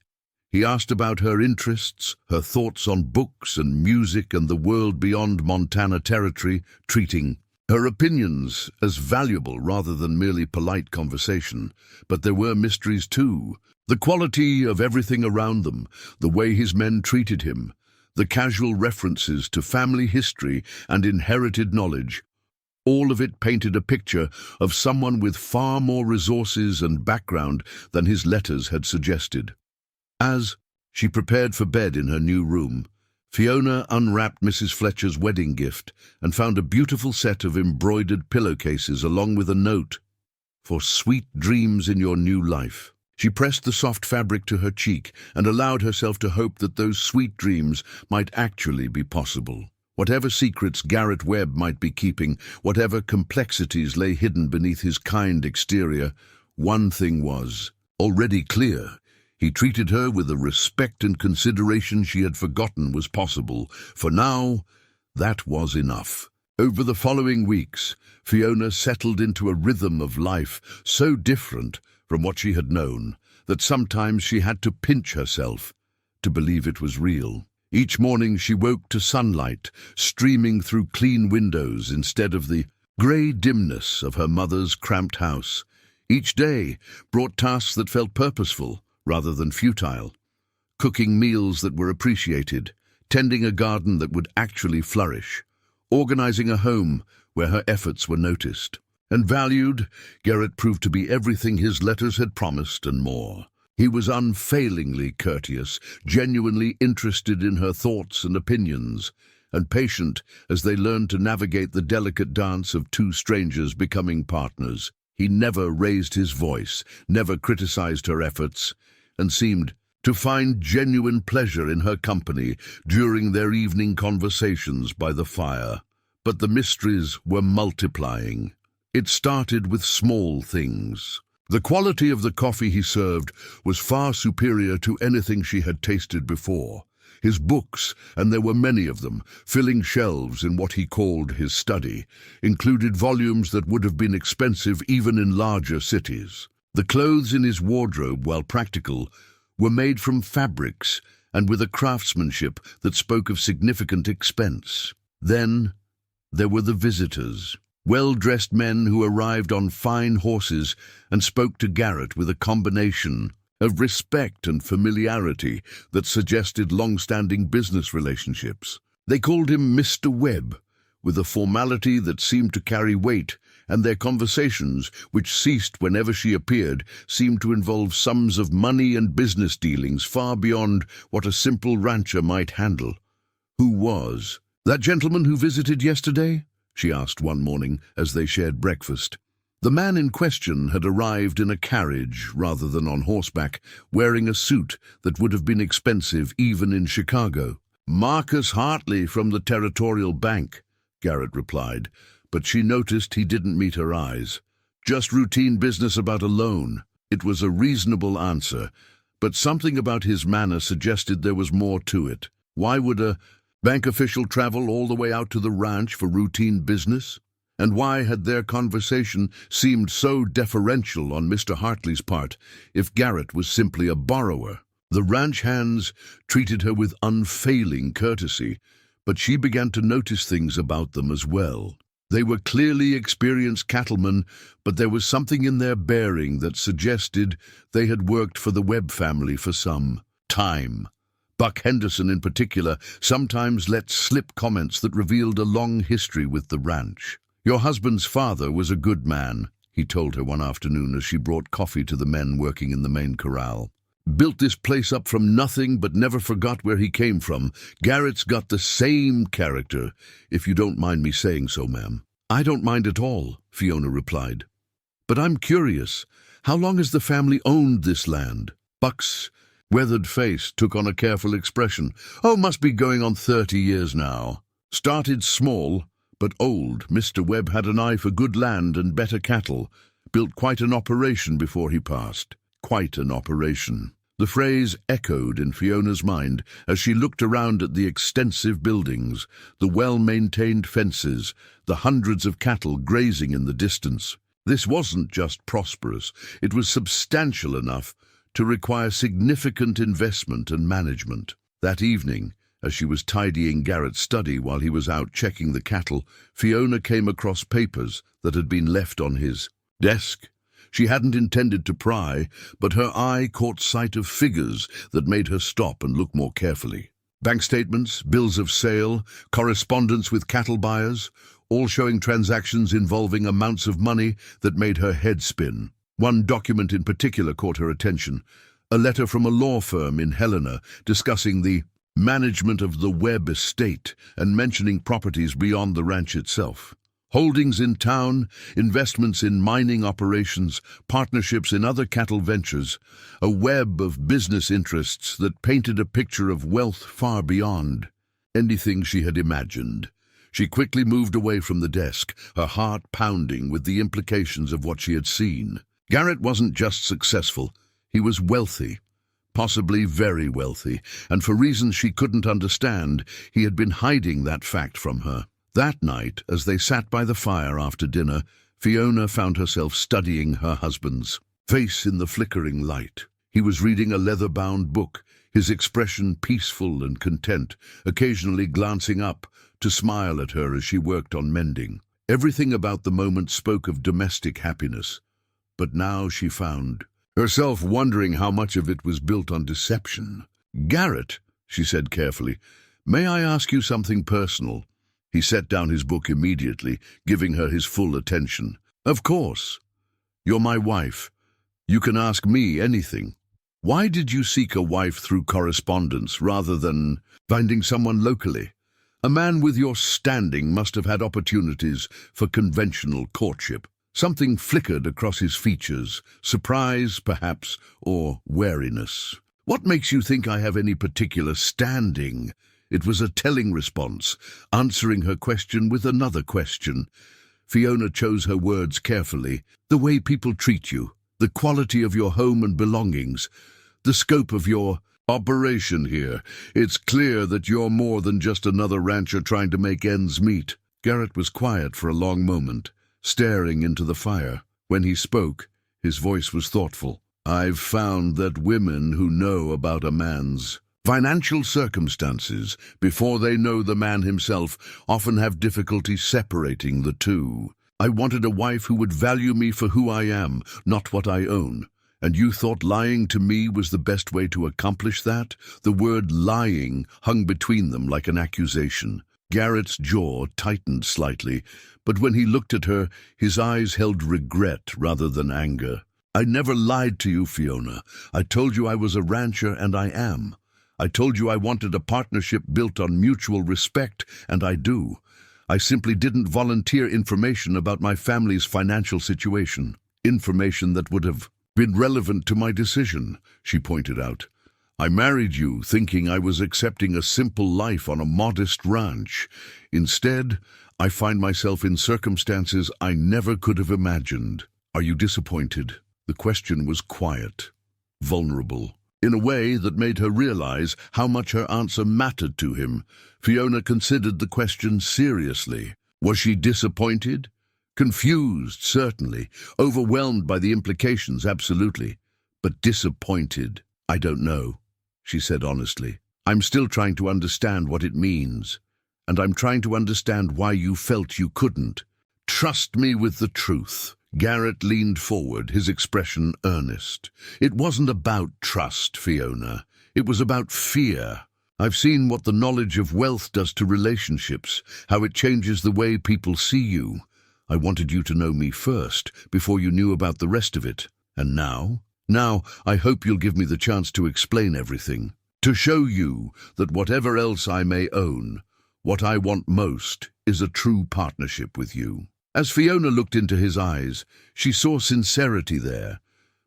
He asked about her interests, her thoughts on books and music and the world beyond Montana territory, treating her opinions as valuable rather than merely polite conversation. But there were mysteries too. The quality of everything around them, the way his men treated him, the casual references to family history and inherited knowledge. All of it painted a picture of someone with far more resources and background than his letters had suggested. As she prepared for bed in her new room, Fiona unwrapped Mrs. Fletcher's wedding gift and found a beautiful set of embroidered pillowcases along with a note, "For sweet dreams in your new life." She pressed the soft fabric to her cheek and allowed herself to hope that those sweet dreams might actually be possible. Whatever secrets Garrett Webb might be keeping, whatever complexities lay hidden beneath his kind exterior, one thing was already clear. He treated her with a respect and consideration she had forgotten was possible. For now, that was enough. Over the following weeks, Fiona settled into a rhythm of life so different from what she had known that sometimes she had to pinch herself to believe it was real. Each morning she woke to sunlight streaming through clean windows instead of the grey dimness of her mother's cramped house. Each day brought tasks that felt purposeful rather than futile. Cooking meals that were appreciated, tending a garden that would actually flourish, organizing a home where her efforts were noticed and valued. Garrett proved to be everything his letters had promised and more. He was unfailingly courteous, genuinely interested in her thoughts and opinions, and patient as they learned to navigate the delicate dance of two strangers becoming partners. He never raised his voice, never criticized her efforts, and seemed to find genuine pleasure in her company during their evening conversations by the fire. But the mysteries were multiplying. It started with small things. The quality of the coffee he served was far superior to anything she had tasted before. His books, and there were many of them, filling shelves in what he called his study, included volumes that would have been expensive even in larger cities. The clothes in his wardrobe, while practical, were made from fabrics and with a craftsmanship that spoke of significant expense. Then there were the visitors, well-dressed men who arrived on fine horses and spoke to Garrett with a combination of respect and familiarity that suggested long-standing business relationships. They called him Mr. Webb, with a formality that seemed to carry weight, and their conversations, which ceased whenever she appeared, seemed to involve sums of money and business dealings far beyond what a simple rancher might handle. "Who was that gentleman who visited yesterday?" she asked one morning as they shared breakfast. The man in question had arrived in a carriage rather than on horseback, wearing a suit that would have been expensive even in Chicago. "Marcus Hartley from the Territorial Bank," Garrett replied, but she noticed he didn't meet her eyes. "Just routine business about a loan." It was a reasonable answer, but something about his manner suggested there was more to it. Why would a bank official travel all the way out to the ranch for routine business? And why had their conversation seemed so deferential on Mr. Hartley's part if Garrett was simply a borrower? The ranch hands treated her with unfailing courtesy, but she began to notice things about them as well. They were clearly experienced cattlemen, but there was something in their bearing that suggested they had worked for the Webb family for some time. Buck Henderson, in particular, sometimes let slip comments that revealed a long history with the ranch. "Your husband's father was a good man," he told her one afternoon as she brought coffee to the men working in the main corral. "Built this place up from nothing but never forgot where he came from. Garrett's got the same character, if you don't mind me saying so, ma'am." "I don't mind at all," Fiona replied. "But I'm curious, how long has the family owned this land?" Buck's weathered face took on a careful expression. "Oh, must be going on 30 years now. Started small, but old. Mr. Webb had an eye for good land and better cattle. Built quite an operation before he passed. Quite an operation." The phrase echoed in Fiona's mind as she looked around at the extensive buildings, the well-maintained fences, the hundreds of cattle grazing in the distance. This wasn't just prosperous, it was substantial enough to require significant investment and management. That evening, as she was tidying Garrett's study while he was out checking the cattle, Fiona came across papers that had been left on his desk. She hadn't intended to pry, but her eye caught sight of figures that made her stop and look more carefully. Bank statements, bills of sale, correspondence with cattle buyers, all showing transactions involving amounts of money that made her head spin. One document in particular caught her attention, a letter from a law firm in Helena discussing the management of the Webb estate and mentioning properties beyond the ranch itself. Holdings in town, investments in mining operations, partnerships in other cattle ventures, a web of business interests that painted a picture of wealth far beyond anything she had imagined. She quickly moved away from the desk, her heart pounding with the implications of what she had seen. Garrett wasn't just successful, he was wealthy. Possibly very wealthy, and for reasons she couldn't understand, he had been hiding that fact from her. That night, as they sat by the fire after dinner, Fiona found herself studying her husband's face in the flickering light. He was reading a leather-bound book, his expression peaceful and content, occasionally glancing up to smile at her as she worked on mending. Everything about the moment spoke of domestic happiness, but now she found herself wondering how much of it was built on deception. "Garrett," she said carefully, "may I ask you something personal?" He set down his book immediately, giving her his full attention. "Of course. You're my wife. You can ask me anything. Why did you seek a wife through correspondence rather than finding someone locally? A man with your standing must have had opportunities for conventional courtship." Something flickered across his features, surprise, perhaps, or wariness. "What makes you think I have any particular standing?" It was a telling response, answering her question with another question. Fiona chose her words carefully. "The way people treat you, the quality of your home and belongings, the scope of your operation here. It's clear that you're more than just another rancher trying to make ends meet." Garrett was quiet for a long moment, staring into the fire. When he spoke, his voice was thoughtful. "I've found that women who know about a man's financial circumstances before they know the man himself often have difficulty separating the two. I wanted a wife who would value me for who I am, not what I own. And you thought lying to me was the best way to accomplish that?" The word lying hung between them like an accusation. Garrett's jaw tightened slightly, but when he looked at her, his eyes held regret rather than anger. "I never lied to you, Fiona. I told you I was a rancher, and I am. I told you I wanted a partnership built on mutual respect, and I do. I simply didn't volunteer information about my family's financial situation. Information that would have been relevant to my decision," she pointed out. "I married you thinking I was accepting a simple life on a modest ranch. Instead, I find myself in circumstances I never could have imagined. Are you disappointed?" The question was quiet, vulnerable, in a way that made her realize how much her answer mattered to him. Fiona considered the question seriously. Was she disappointed? Confused, certainly. Overwhelmed by the implications, absolutely. But disappointed. I don't know, she said honestly. I'm still trying to understand what it means. And I'm trying to understand why you felt you couldn't. Trust me with the truth. Garrett leaned forward, his expression earnest. It wasn't about trust, Fiona. It was about fear. I've seen what the knowledge of wealth does to relationships, how it changes the way people see you. I wanted you to know me first, before you knew about the rest of it. And now? Now, I hope you'll give me the chance to explain everything. To show you that whatever else I may own, what I want most is a true partnership with you. As Fiona looked into his eyes, she saw sincerity there,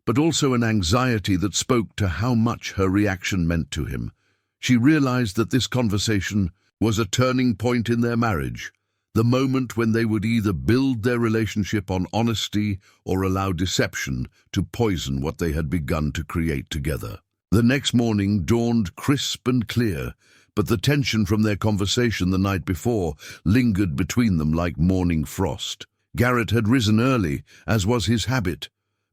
but also an anxiety that spoke to how much her reaction meant to him. She realized that this conversation was a turning point in their marriage, the moment when they would either build their relationship on honesty or allow deception to poison what they had begun to create together. The next morning dawned crisp and clear, but the tension from their conversation the night before lingered between them like morning frost. Garrett had risen early, as was his habit,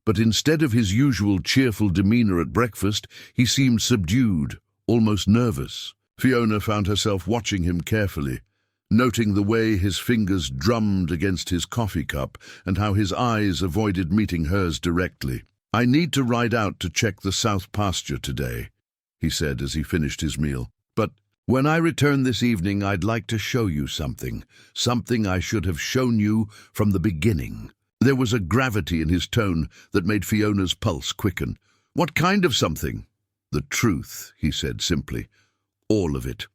but instead of his usual cheerful demeanor at breakfast, he seemed subdued, almost nervous. Fiona found herself watching him carefully, noting the way his fingers drummed against his coffee cup and how his eyes avoided meeting hers directly. I need to ride out to check the south pasture today, he said as he finished his meal. But when I return this evening, I'd like to show you something I should have shown you from the beginning. There was a gravity in his tone that made Fiona's pulse quicken. What kind of something? The truth, he said simply. All of it.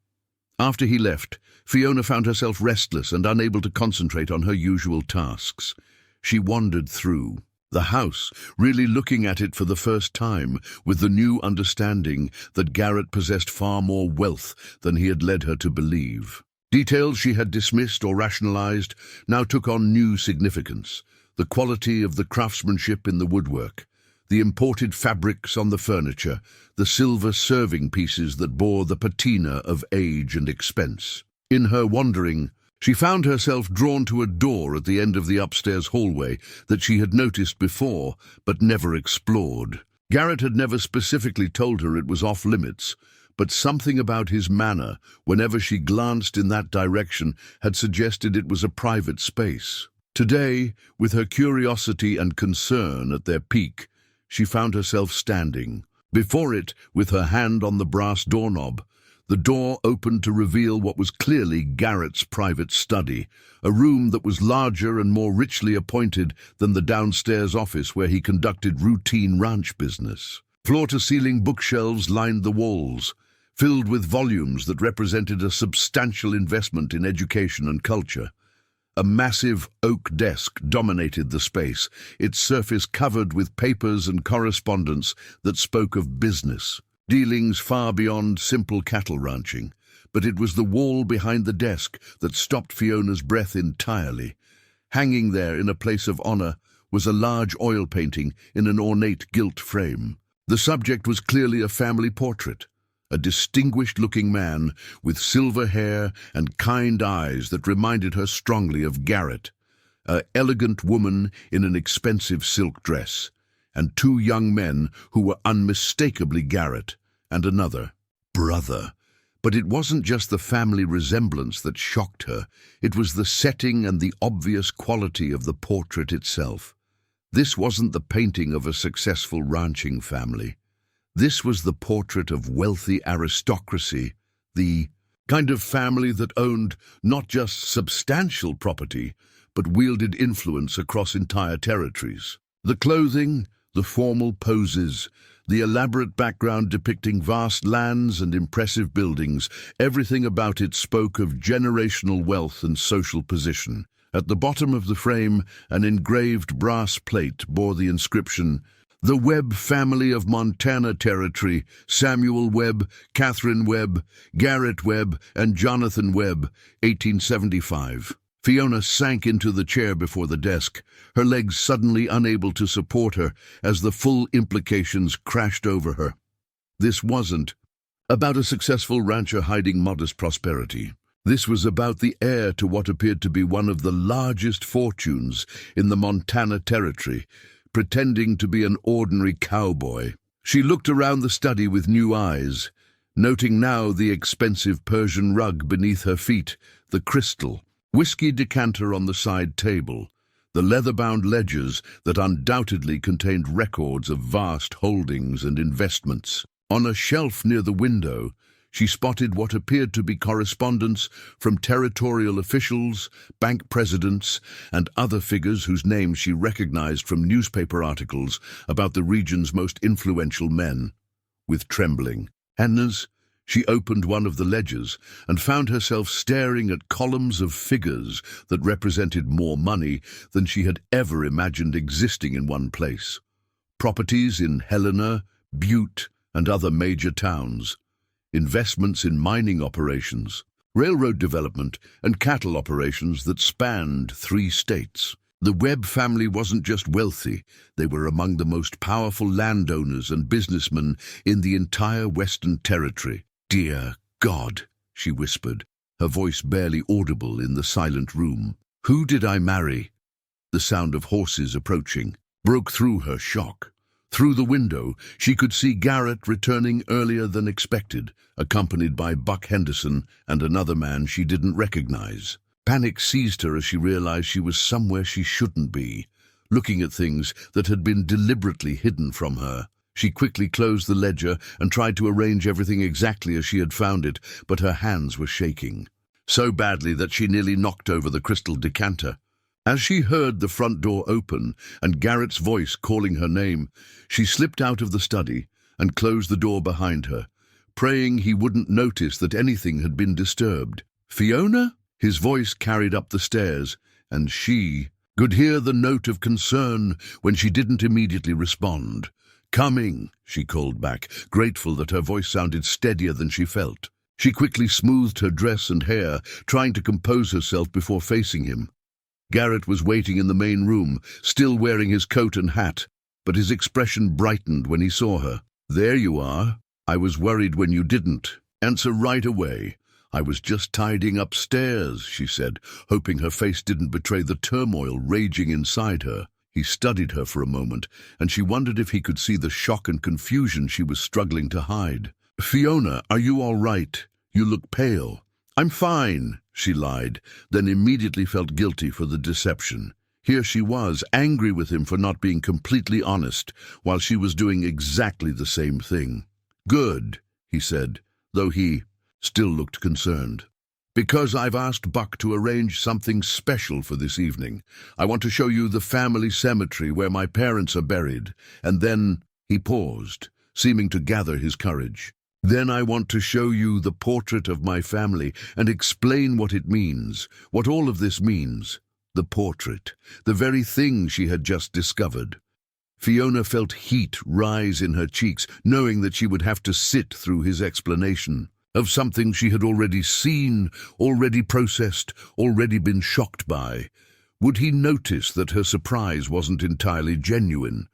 After he left, Fiona found herself restless and unable to concentrate on her usual tasks. She wandered through the house, really looking at it for the first time, with the new understanding that Garrett possessed far more wealth than he had led her to believe. Details she had dismissed or rationalized now took on new significance. The quality of the craftsmanship in the woodwork, the imported fabrics on the furniture, the silver serving pieces that bore the patina of age and expense. In her wandering, she found herself drawn to a door at the end of the upstairs hallway that she had noticed before but never explored. Garrett had never specifically told her it was off-limits, but something about his manner, whenever she glanced in that direction, had suggested it was a private space. Today, with her curiosity and concern at their peak, she found herself standing. Before it, with her hand on the brass doorknob, the door opened to reveal what was clearly Garrett's private study, a room that was larger and more richly appointed than the downstairs office where he conducted routine ranch business. Floor-to-ceiling bookshelves lined the walls, filled with volumes that represented a substantial investment in education and culture. A massive oak desk dominated the space, its surface covered with papers and correspondence that spoke of business, dealings far beyond simple cattle ranching. But it was the wall behind the desk that stopped Fiona's breath entirely. Hanging there in a place of honor was a large oil painting in an ornate gilt frame. The subject was clearly a family portrait. A distinguished-looking man with silver hair and kind eyes that reminded her strongly of Garrett, an elegant woman in an expensive silk dress, and two young men who were unmistakably Garrett, and another, brother. But it wasn't just the family resemblance that shocked her, it was the setting and the obvious quality of the portrait itself. This wasn't the painting of a successful ranching family. This was the portrait of wealthy aristocracy, the kind of family that owned not just substantial property, but wielded influence across entire territories. The clothing, the formal poses, the elaborate background depicting vast lands and impressive buildings, everything about it spoke of generational wealth and social position. At the bottom of the frame, an engraved brass plate bore the inscription, "The Webb family of Montana Territory, Samuel Webb, Catherine Webb, Garrett Webb, and Jonathan Webb, 1875. Fiona sank into the chair before the desk, her legs suddenly unable to support her as the full implications crashed over her. This wasn't about a successful rancher hiding modest prosperity. This was about the heir to what appeared to be one of the largest fortunes in the Montana Territory, pretending to be an ordinary cowboy. She looked around the study with new eyes, noting now the expensive Persian rug beneath her feet, the crystal, whiskey decanter on the side table, the leather-bound ledgers that undoubtedly contained records of vast holdings and investments. On a shelf near the window, she spotted what appeared to be correspondence from territorial officials, bank presidents, and other figures whose names she recognized from newspaper articles about the region's most influential men. With trembling hands, she opened one of the ledgers and found herself staring at columns of figures that represented more money than she had ever imagined existing in one place. Properties in Helena, Butte, and other major towns, investments in mining operations, railroad development, and cattle operations that spanned 3 states. The Webb family wasn't just wealthy, they were among the most powerful landowners and businessmen in the entire Western Territory. "Dear God," she whispered, her voice barely audible in the silent room. "Who did I marry?" The sound of horses approaching broke through her shock. Through the window, she could see Garrett returning earlier than expected, accompanied by Buck Henderson and another man she didn't recognize. Panic seized her as she realized she was somewhere she shouldn't be, looking at things that had been deliberately hidden from her. She quickly closed the ledger and tried to arrange everything exactly as she had found it, but her hands were shaking so badly that she nearly knocked over the crystal decanter. As she heard the front door open and Garrett's voice calling her name, she slipped out of the study and closed the door behind her, praying he wouldn't notice that anything had been disturbed. "Fiona?" His voice carried up the stairs, and she could hear the note of concern when she didn't immediately respond. "Coming," she called back, grateful that her voice sounded steadier than she felt. She quickly smoothed her dress and hair, trying to compose herself before facing him. Garrett was waiting in the main room, still wearing his coat and hat, but his expression brightened when he saw her. "There you are. I was worried when you didn't. Answer right away." "I was just tidying upstairs," she said, hoping her face didn't betray the turmoil raging inside her. He studied her for a moment, and she wondered if he could see the shock and confusion she was struggling to hide. "Fiona, are you all right? You look pale." "I'm fine," she lied, then immediately felt guilty for the deception. Here she was, angry with him for not being completely honest, while she was doing exactly the same thing. "Good," he said, though he still looked concerned. "Because I've asked Buck to arrange something special for this evening. I want to show you the family cemetery where my parents are buried, and then—" He paused, seeming to gather his courage. "Then I want to show you the portrait of my family and explain what it means, what all of this means." The portrait, the very thing she had just discovered. Fiona felt heat rise in her cheeks, knowing that she would have to sit through his explanation of something she had already seen, already processed, already been shocked by. Would he notice that her surprise wasn't entirely genuine?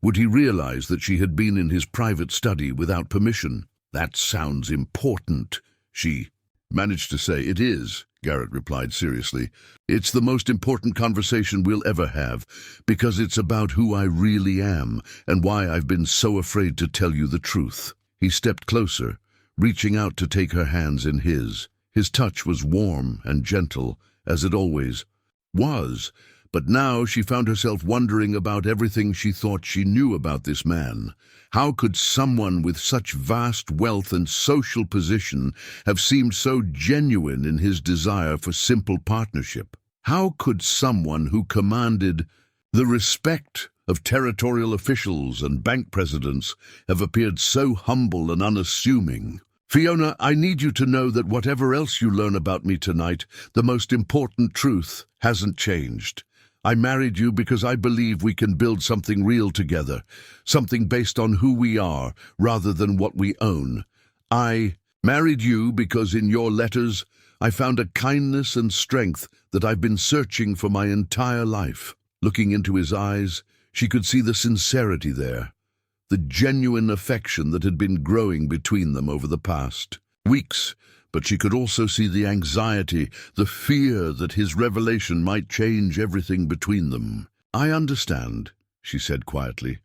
Would he realize that she had been in his private study without permission? "That sounds important," she managed to say. "It is," Garrett replied seriously. "It's the most important conversation we'll ever have, because it's about who I really am and why I've been so afraid to tell you the truth." He stepped closer, reaching out to take her hands in his. His touch was warm and gentle, as it always was, but now she found herself wondering about everything she thought she knew about this man. How could someone with such vast wealth and social position have seemed so genuine in his desire for simple partnership? How could someone who commanded the respect of territorial officials and bank presidents have appeared so humble and unassuming? "Fiona, I need you to know that whatever else you learn about me tonight, the most important truth hasn't changed. I married you because I believe we can build something real together, something based on who we are rather than what we own. I married you because in your letters I found a kindness and strength that I've been searching for my entire life." Looking into his eyes, she could see the sincerity there, the genuine affection that had been growing between them over the past weeks, But she could also see the anxiety, the fear that his revelation might change everything between them. "I understand," she said quietly,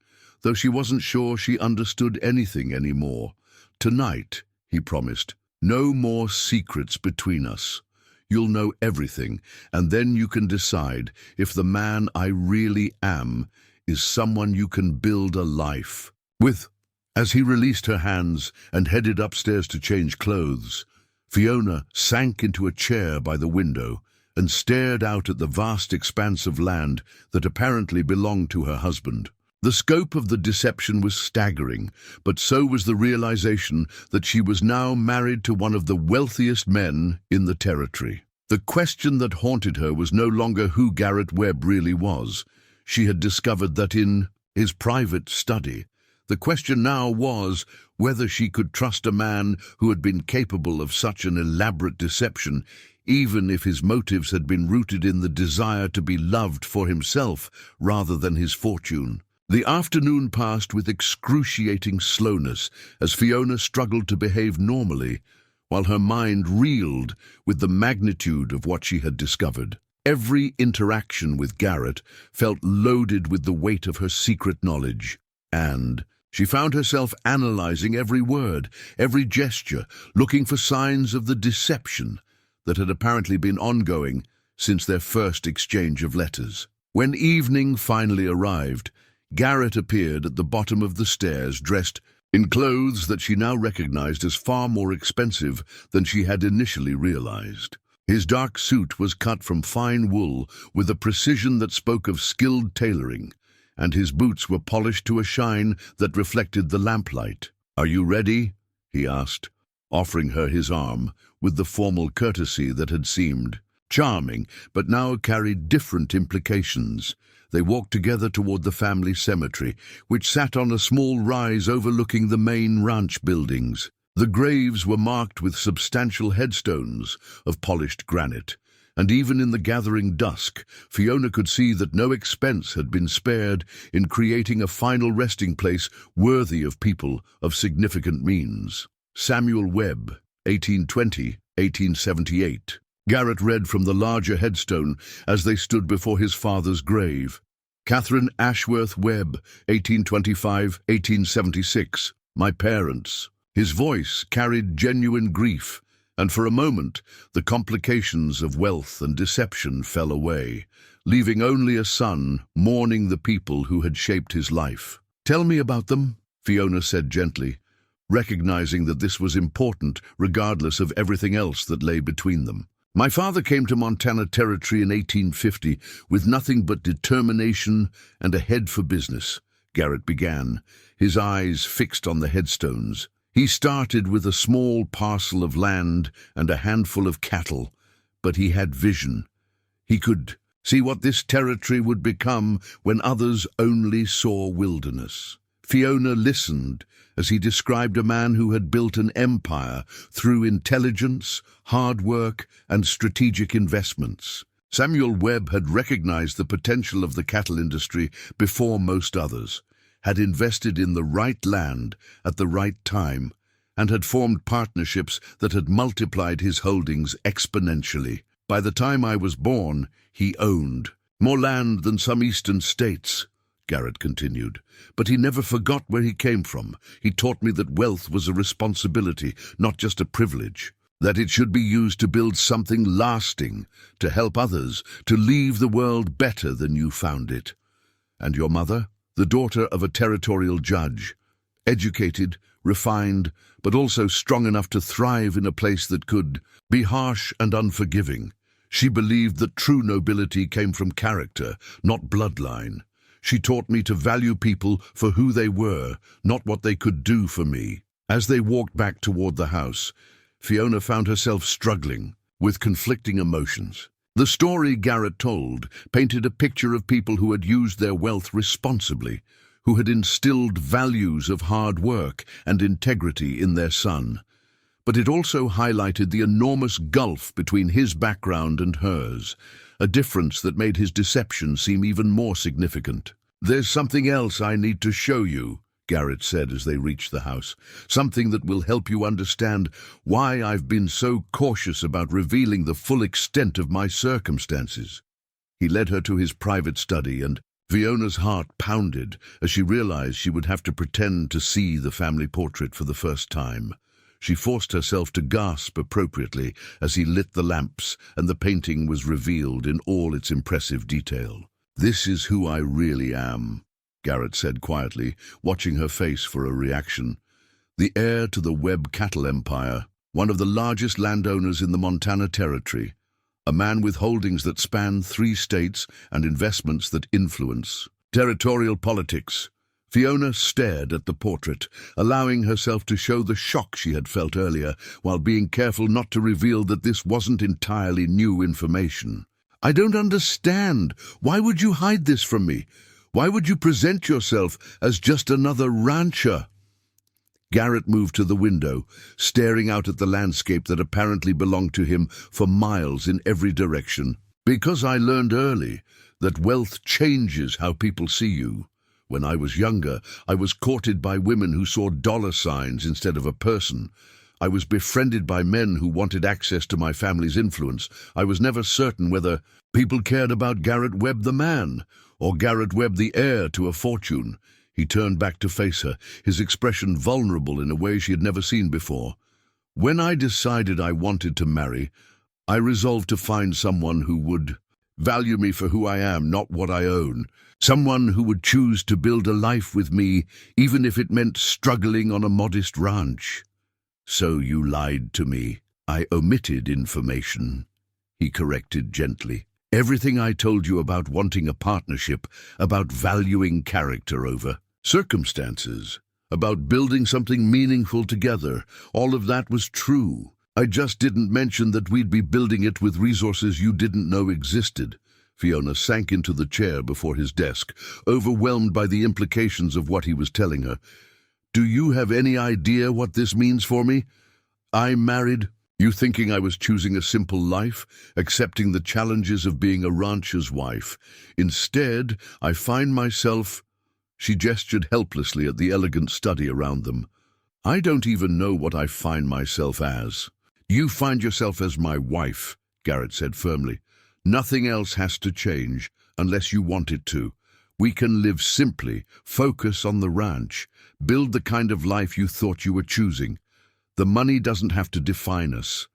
though she wasn't sure she understood anything anymore. "Tonight," he promised, "no more secrets between us. You'll know everything, and then you can decide if the man I really am is someone you can build a life with." As he released her hands and headed upstairs to change clothes, Fiona sank into a chair by the window and stared out at the vast expanse of land that apparently belonged to her husband. The scope of the deception was staggering, but so was the realization that she was now married to one of the wealthiest men in the territory. The question that haunted her was no longer who Garrett Webb really was. She had discovered that in his private study, the question now was whether she could trust a man who had been capable of such an elaborate deception, even if his motives had been rooted in the desire to be loved for himself rather than his fortune. The afternoon passed with excruciating slowness as Fiona struggled to behave normally, while her mind reeled with the magnitude of what she had discovered. Every interaction with Garrett felt loaded with the weight of her secret knowledge, and she found herself analyzing every word, every gesture, looking for signs of the deception that had apparently been ongoing since their first exchange of letters. When evening finally arrived, Garrett appeared at the bottom of the stairs, dressed in clothes that she now recognized as far more expensive than she had initially realized. His dark suit was cut from fine wool with a precision that spoke of skilled tailoring, and his boots were polished to a shine that reflected the lamplight. "Are you ready?" he asked, offering her his arm with the formal courtesy that had seemed charming, but now carried different implications. They walked together toward the family cemetery, which sat on a small rise overlooking the main ranch buildings. The graves were marked with substantial headstones of polished granite, and even in the gathering dusk, Fiona could see that no expense had been spared in creating a final resting place worthy of people of significant means. Samuel Webb, 1820–1878. Garrett read from the larger headstone as they stood before his father's grave. Catherine Ashworth Webb, 1825–1876. My parents. His voice carried genuine grief, and for a moment the complications of wealth and deception fell away, leaving only a son mourning the people who had shaped his life. "Tell me about them," Fiona said gently, recognizing that this was important regardless of everything else that lay between them. "My father came to Montana Territory in 1850 with nothing but determination and a head for business," Garrett began, his eyes fixed on the headstones. "He started with a small parcel of land and a handful of cattle, but he had vision. He could see what this territory would become when others only saw wilderness." Fiona listened as he described a man who had built an empire through intelligence, hard work, and strategic investments. Samuel Webb had recognized the potential of the cattle industry before most others, had invested in the right land at the right time, and had formed partnerships that had multiplied his holdings exponentially. "By the time I was born, he owned more land than some eastern states," Garrett continued. "But he never forgot where he came from. He taught me that wealth was a responsibility, not just a privilege. That it should be used to build something lasting, to help others, to leave the world better than you found it." "And your mother?" "The daughter of a territorial judge. Educated, refined, but also strong enough to thrive in a place that could be harsh and unforgiving. She believed that true nobility came from character, not bloodline. She taught me to value people for who they were, not what they could do for me." As they walked back toward the house, Fiona found herself struggling with conflicting emotions. The story Garrett told painted a picture of people who had used their wealth responsibly, who had instilled values of hard work and integrity in their son. But it also highlighted the enormous gulf between his background and hers, a difference that made his deception seem even more significant. "There's something else I need to show you," Garrett said as they reached the house. "Something that will help you understand why I've been so cautious about revealing the full extent of my circumstances." He led her to his private study, and Fiona's heart pounded as she realized she would have to pretend to see the family portrait for the first time. She forced herself to gasp appropriately as he lit the lamps and the painting was revealed in all its impressive detail. "This is who I really am," Garrett said quietly, watching her face for a reaction. "The heir to the Webb cattle empire, one of the largest landowners in the Montana Territory, a man with holdings that span 3 states and investments that influence territorial politics." Fiona stared at the portrait, allowing herself to show the shock she had felt earlier, while being careful not to reveal that this wasn't entirely new information. "I don't understand. Why would you hide this from me? Why would you present yourself as just another rancher?" Garrett moved to the window, staring out at the landscape that apparently belonged to him for miles in every direction. "Because I learned early that wealth changes how people see you. When I was younger, I was courted by women who saw dollar signs instead of a person. I was befriended by men who wanted access to my family's influence. I was never certain whether people cared about Garrett Webb the man, or Garrett Webb the heir to a fortune." He turned back to face her, his expression vulnerable in a way she had never seen before. "When I decided I wanted to marry, I resolved to find someone who would value me for who I am, not what I own. Someone who would choose to build a life with me, even if it meant struggling on a modest ranch." "So you lied to me." "I omitted information," he corrected gently. "Everything I told you about wanting a partnership, about valuing character over circumstances, about building something meaningful together, all of that was true. I just didn't mention that we'd be building it with resources you didn't know existed." Fiona sank into the chair before his desk, overwhelmed by the implications of what he was telling her. "Do you have any idea what this means for me? I married you thinking I was choosing a simple life, accepting the challenges of being a rancher's wife. Instead, I find myself—" She gestured helplessly at the elegant study around them. "I don't even know what I find myself as." "You find yourself as my wife," Garrett said firmly. "Nothing else has to change, unless you want it to. We can live simply, focus on the ranch, build the kind of life you thought you were choosing. The money doesn't have to define us."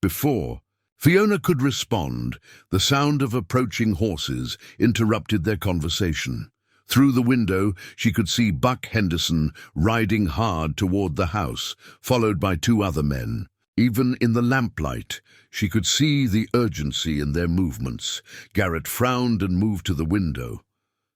Before Fiona could respond, the sound of approaching horses interrupted their conversation. Through the window, she could see Buck Henderson riding hard toward the house, followed by 2 other men. Even in the lamplight, she could see the urgency in their movements. Garrett frowned and moved to the window.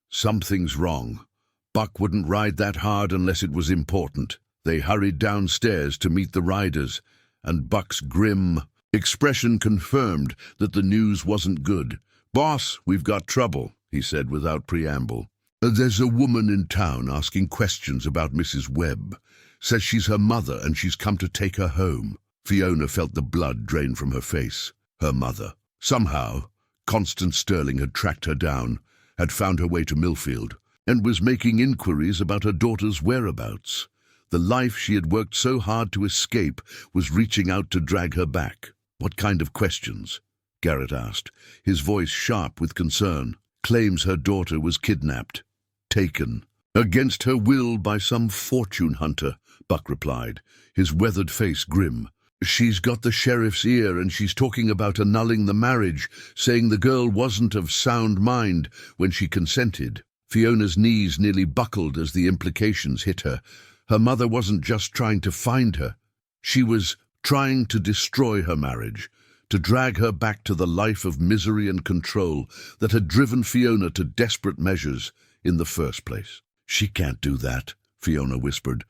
"Something's wrong. Buck wouldn't ride that hard unless it was important." They hurried downstairs to meet the riders, and Buck's grim expression confirmed that the news wasn't good. "Boss, we've got trouble," he said without preamble. "There's a woman in town asking questions about Mrs. Webb. Says she's her mother and she's come to take her home." Fiona felt the blood drain from her face. Her mother. Somehow, Constance Sterling had tracked her down, had found her way to Milfield, and was making inquiries about her daughter's whereabouts. The life she had worked so hard to escape was reaching out to drag her back. "What kind of questions?" Garrett asked, his voice sharp with concern. "Claims her daughter was kidnapped. Taken against her will by some fortune hunter," Buck replied, his weathered face grim. "She's got the sheriff's ear and she's talking about annulling the marriage, saying the girl wasn't of sound mind when she consented." Fiona's knees nearly buckled as the implications hit her. Her mother wasn't just trying to find her. She was trying to destroy her marriage, to drag her back to the life of misery and control that had driven Fiona to desperate measures in the first place. "She can't do that," Fiona whispered.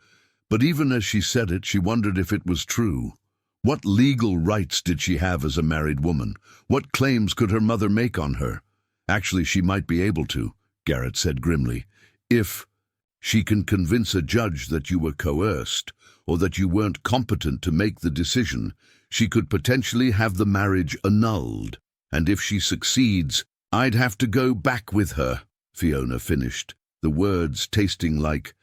But even as she said it, she wondered if it was true. What legal rights did she have as a married woman? What claims could her mother make on her? "Actually, she might be able to," Garrett said grimly, "if she can convince a judge that you were coerced, or that you weren't competent to make the decision. She could potentially have the marriage annulled. And if she succeeds, I'd have to go back with her," Fiona finished, the words tasting like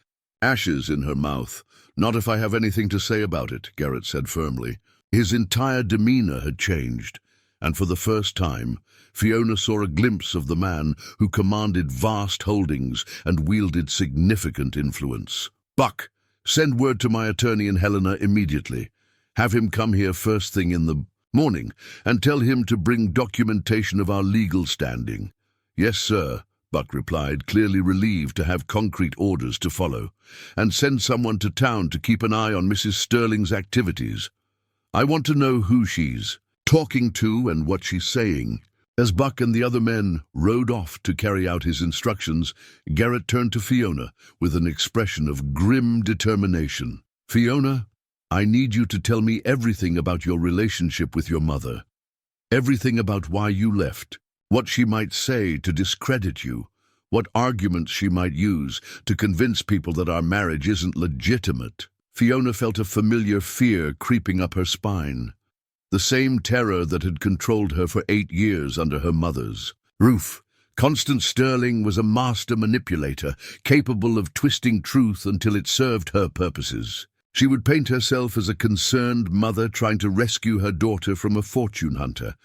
Ashes in her mouth. "Not if I have anything to say about it," Garrett said firmly. His entire demeanor had changed, and for the first time, Fiona saw a glimpse of the man who commanded vast holdings and wielded significant influence. "Buck, send word to my attorney in Helena immediately. Have him come here first thing in the morning, and tell him to bring documentation of our legal standing." "Yes, sir," Buck replied, clearly relieved to have concrete orders to follow. "And send someone to town to keep an eye on Mrs. Sterling's activities. I want to know who she's talking to and what she's saying." As Buck and the other men rode off to carry out his instructions, Garrett turned to Fiona with an expression of grim determination. "Fiona, I need you to tell me everything about your relationship with your mother. Everything about why you left, what she might say to discredit you, what arguments she might use to convince people that our marriage isn't legitimate." Fiona felt a familiar fear creeping up her spine. The same terror that had controlled her for 8 years under her mother's roof. Constance Sterling was a master manipulator, capable of twisting truth until it served her purposes. She would paint herself as a concerned mother trying to rescue her daughter from a fortune hunter,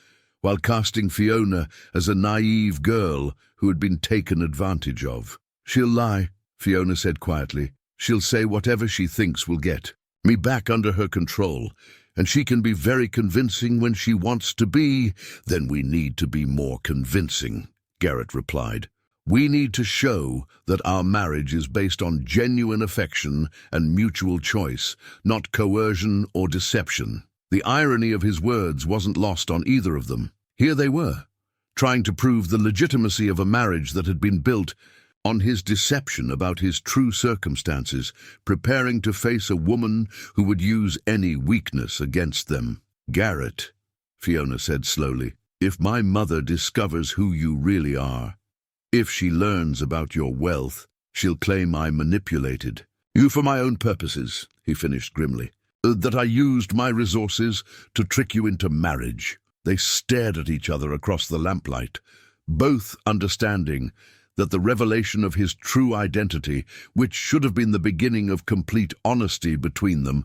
while casting Fiona as a naive girl who had been taken advantage of. "She'll lie," Fiona said quietly. "She'll say whatever she thinks will get me back under her control, and she can be very convincing when she wants to be. Then we need to be more convincing," Garrett replied. "We need to show that our marriage is based on genuine affection and mutual choice, not coercion or deception." The irony of his words wasn't lost on either of them. Here they were, trying to prove the legitimacy of a marriage that had been built on his deception about his true circumstances, preparing to face a woman who would use any weakness against them. "Garrett," Fiona said slowly, "if my mother discovers who you really are, if she learns about your wealth, she'll claim I manipulated you for my own purposes," he finished grimly. "That I used my resources to trick you into marriage." They stared at each other across the lamplight, both understanding that the revelation of his true identity, which should have been the beginning of complete honesty between them,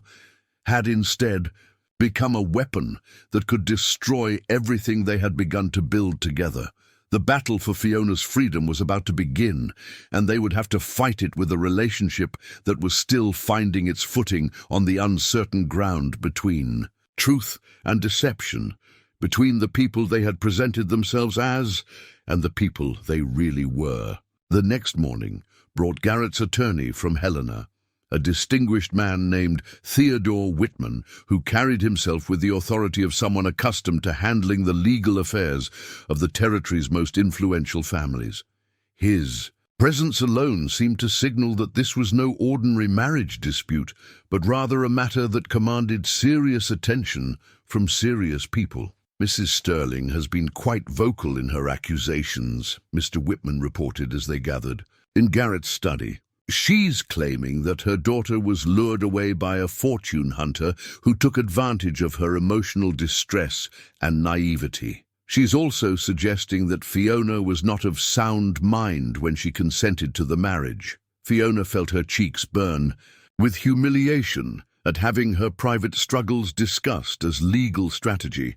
had instead become a weapon that could destroy everything they had begun to build together. The battle for Fiona's freedom was about to begin, and they would have to fight it with a relationship that was still finding its footing on the uncertain ground between truth and deception, between the people they had presented themselves as and the people they really were. The next morning brought Garrett's attorney from Helena, a distinguished man named Theodore Whitman, who carried himself with the authority of someone accustomed to handling the legal affairs of the territory's most influential families. His presence alone seemed to signal that this was no ordinary marriage dispute, but rather a matter that commanded serious attention from serious people. "Mrs. Sterling has been quite vocal in her accusations," Mr. Whitman reported as they gathered. "In Garrett's study, she's claiming that her daughter was lured away by a fortune hunter who took advantage of her emotional distress and naivety. She's also suggesting that Fiona was not of sound mind when she consented to the marriage." Fiona felt her cheeks burn with humiliation at having her private struggles discussed as legal strategy,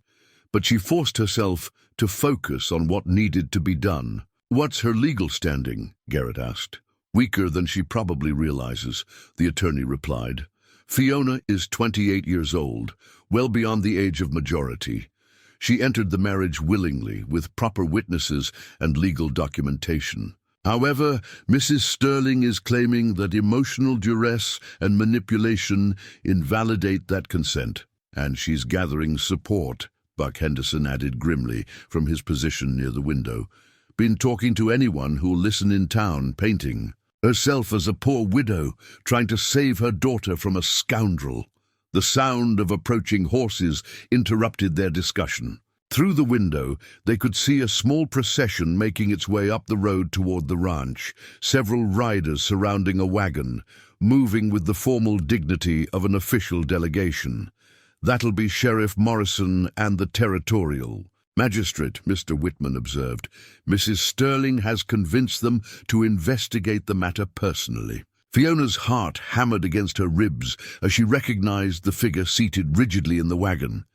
but she forced herself to focus on what needed to be done. "What's her legal standing?" Garrett asked. "Weaker than she probably realizes," the attorney replied. "Fiona is 28 years old, well beyond the age of majority. She entered the marriage willingly, with proper witnesses and legal documentation. However, Mrs. Sterling is claiming that emotional duress and manipulation invalidate that consent, and she's gathering support," Buck Henderson added grimly from his position near the window. "Been talking to anyone who'll listen in town, painting herself as a poor widow trying to save her daughter from a scoundrel." The sound of approaching horses interrupted their discussion. Through the window, they could see a small procession making its way up the road toward the ranch, several riders surrounding a wagon, moving with the formal dignity of an official delegation. "That'll be Sheriff Morrison and the Territorial Magistrate," Mr. Whitman observed. "Mrs. Sterling has convinced them to investigate the matter personally." Fiona's heart hammered against her ribs as she recognized the figure seated rigidly in the wagon.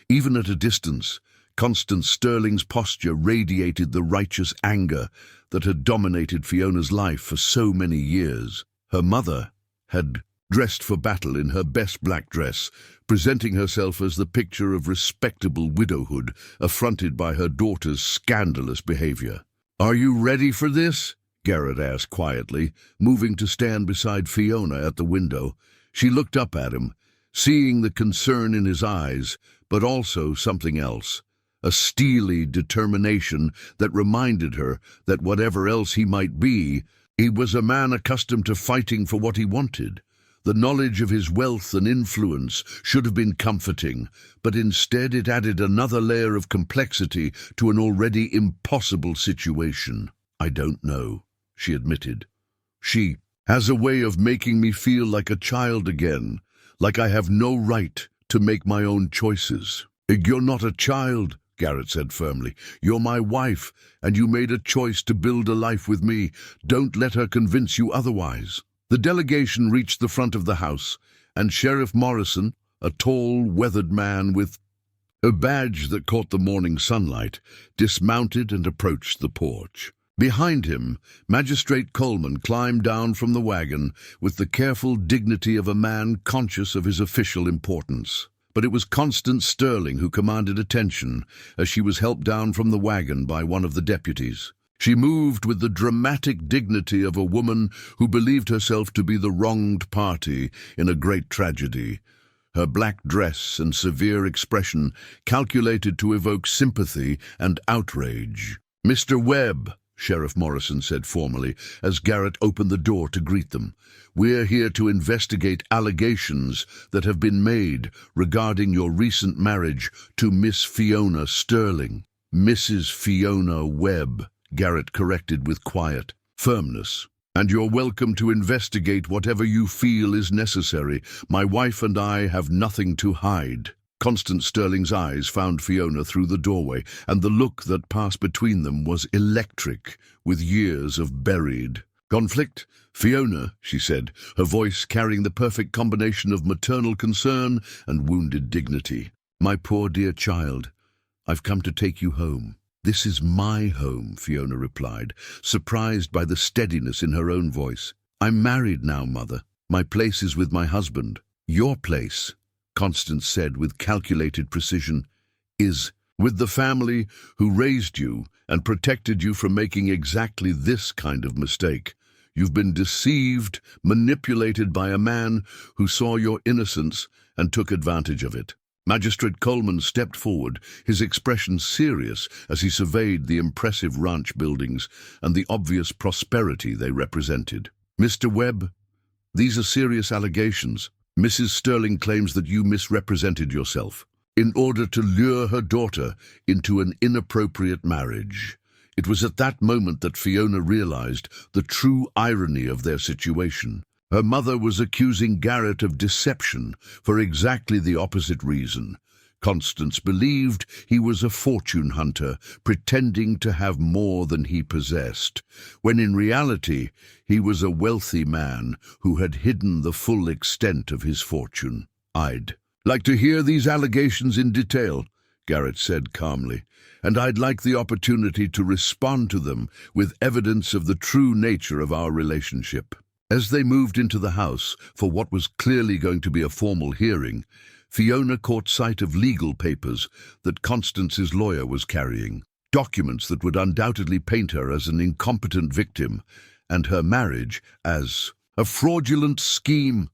Even at a distance, Constance Sterling's posture radiated the righteous anger that had dominated Fiona's life for so many years. Her mother had dressed for battle in her best black dress, presenting herself as the picture of respectable widowhood, affronted by her daughter's scandalous behavior. "Are you ready for this?" Garrett asked quietly, moving to stand beside Fiona at the window. She looked up at him, seeing the concern in his eyes, but also something else, a steely determination that reminded her that whatever else he might be, he was a man accustomed to fighting for what he wanted. The knowledge of his wealth and influence should have been comforting, but instead it added another layer of complexity to an already impossible situation. "I don't know," she admitted. "She has a way of making me feel like a child again, like I have no right to make my own choices." "You're not a child," Garrett said firmly. "You're my wife, and you made a choice to build a life with me. Don't let her convince you otherwise." The delegation reached the front of the house, and Sheriff Morrison, a tall, weathered man with a badge that caught the morning sunlight, dismounted and approached the porch. Behind him, Magistrate Coleman climbed down from the wagon with the careful dignity of a man conscious of his official importance. But it was Constance Sterling who commanded attention as she was helped down from the wagon by one of the deputies. She moved with the dramatic dignity of a woman who believed herself to be the wronged party in a great tragedy. Her black dress and severe expression calculated to evoke sympathy and outrage. "Mr. Webb," Sheriff Morrison said formally as Garrett opened the door to greet them, "we're here to investigate allegations that have been made regarding your recent marriage to Miss Fiona Sterling." "Mrs. Fiona Webb," Garrett corrected with quiet firmness. "And you're welcome to investigate whatever you feel is necessary. My wife and I have nothing to hide." Constance Sterling's eyes found Fiona through the doorway, and the look that passed between them was electric, with years of buried conflict. "Fiona," she said, her voice carrying the perfect combination of maternal concern and wounded dignity. "My poor dear child, I've come to take you home." "This is my home," Fiona replied, surprised by the steadiness in her own voice. "I'm married now, Mother. My place is with my husband." "Your place," Constance said with calculated precision, "is with the family who raised you and protected you from making exactly this kind of mistake. You've been deceived, manipulated by a man who saw your innocence and took advantage of it." Magistrate Coleman stepped forward, his expression serious as he surveyed the impressive ranch buildings and the obvious prosperity they represented. "Mr. Webb, these are serious allegations. Mrs. Sterling claims that you misrepresented yourself in order to lure her daughter into an inappropriate marriage." It was at that moment that Fiona realized the true irony of their situation. Her mother was accusing Garrett of deception for exactly the opposite reason. Constance believed he was a fortune hunter, pretending to have more than he possessed, when in reality he was a wealthy man who had hidden the full extent of his fortune. "I'd like to hear these allegations in detail," Garrett said calmly, "and I'd like the opportunity to respond to them with evidence of the true nature of our relationship." As they moved into the house for what was clearly going to be a formal hearing, Fiona caught sight of legal papers that Constance's lawyer was carrying, documents that would undoubtedly paint her as an incompetent victim and her marriage as a fraudulent scheme.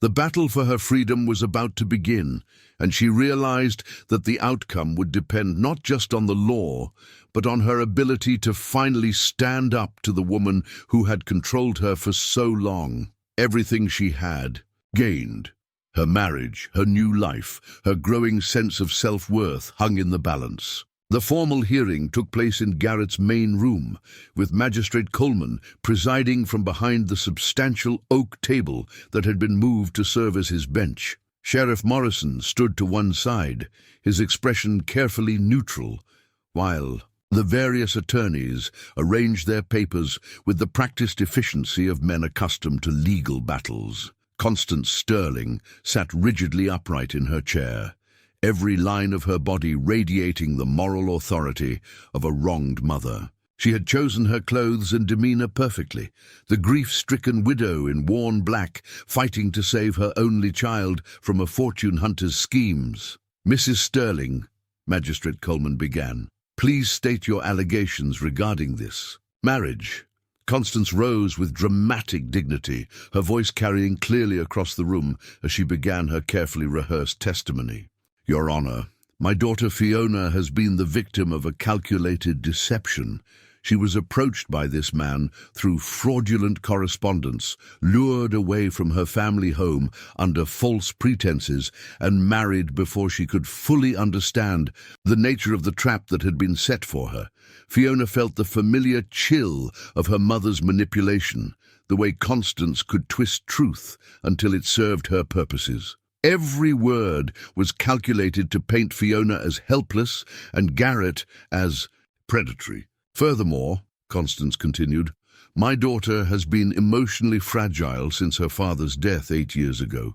The battle for her freedom was about to begin, and she realized that the outcome would depend not just on the law, but on her ability to finally stand up to the woman who had controlled her for so long. Everything she had gained, her marriage, her new life, her growing sense of self-worth hung in the balance. The formal hearing took place in Garrett's main room, with Magistrate Coleman presiding from behind the substantial oak table that had been moved to serve as his bench. Sheriff Morrison stood to one side, his expression carefully neutral, while The various attorneys arranged their papers with the practiced efficiency of men accustomed to legal battles. Constance Sterling sat rigidly upright in her chair, every line of her body radiating the moral authority of a wronged mother. She had chosen her clothes and demeanor perfectly, the grief-stricken widow in worn black, fighting to save her only child from a fortune hunter's schemes. "Mrs. Sterling," Magistrate Coleman began, "please state your allegations regarding this marriage." Constance rose with dramatic dignity, her voice carrying clearly across the room as she began her carefully rehearsed testimony. "Your Honor, my daughter Fiona has been the victim of a calculated deception. She was approached by this man through fraudulent correspondence, lured away from her family home under false pretenses, and married before she could fully understand the nature of the trap that had been set for her. Fiona felt the familiar chill of her mother's manipulation, the way Constance could twist truth until it served her purposes. Every word was calculated to paint Fiona as helpless and Garrett as predatory. Furthermore," Constance continued, "my daughter has been emotionally fragile since her father's death 8 years ago.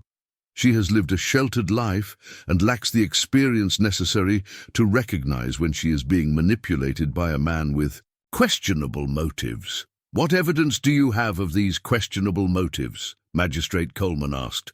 She has lived a sheltered life and lacks the experience necessary to recognize when she is being manipulated by a man with questionable motives." "What evidence do you have of these questionable motives?" Magistrate Coleman asked.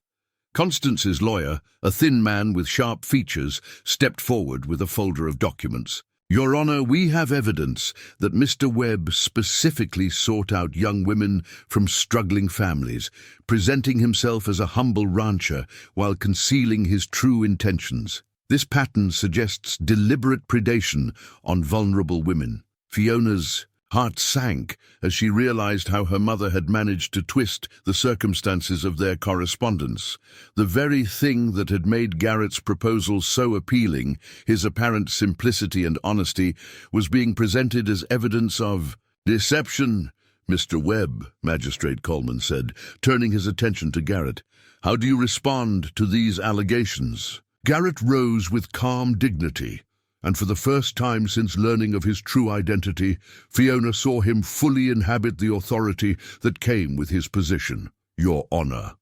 Constance's lawyer, a thin man with sharp features, stepped forward with a folder of documents. "Your Honor, we have evidence that Mr. Webb specifically sought out young women from struggling families, presenting himself as a humble rancher while concealing his true intentions. This pattern suggests deliberate predation on vulnerable women." Fiona's heart sank as she realized how her mother had managed to twist the circumstances of their correspondence. The very thing that had made Garrett's proposal so appealing, his apparent simplicity and honesty, was being presented as evidence of deception. "Mr. Webb," Magistrate Coleman said, turning his attention to Garrett, "how do you respond to these allegations?" Garrett rose with calm dignity, and for the first time since learning of his true identity, Fiona saw him fully inhabit the authority that came with his position. "Your Honor,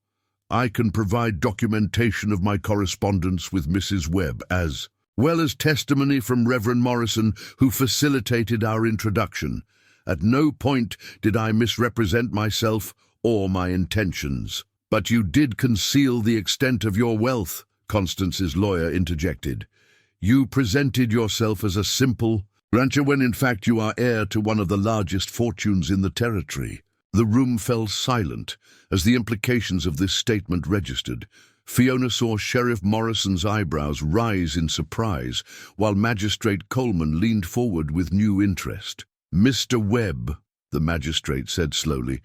I can provide documentation of my correspondence with Mrs. Webb, as well as testimony from Reverend Morrison, who facilitated our introduction. At no point did I misrepresent myself or my intentions." "But you did conceal the extent of your wealth," Constance's lawyer interjected. "You presented yourself as a simple rancher when in fact you are heir to one of the largest fortunes in the territory." The room fell silent as the implications of this statement registered. Fiona saw Sheriff Morrison's eyebrows rise in surprise, while Magistrate Coleman leaned forward with new interest. "Mr. Webb," the magistrate said slowly,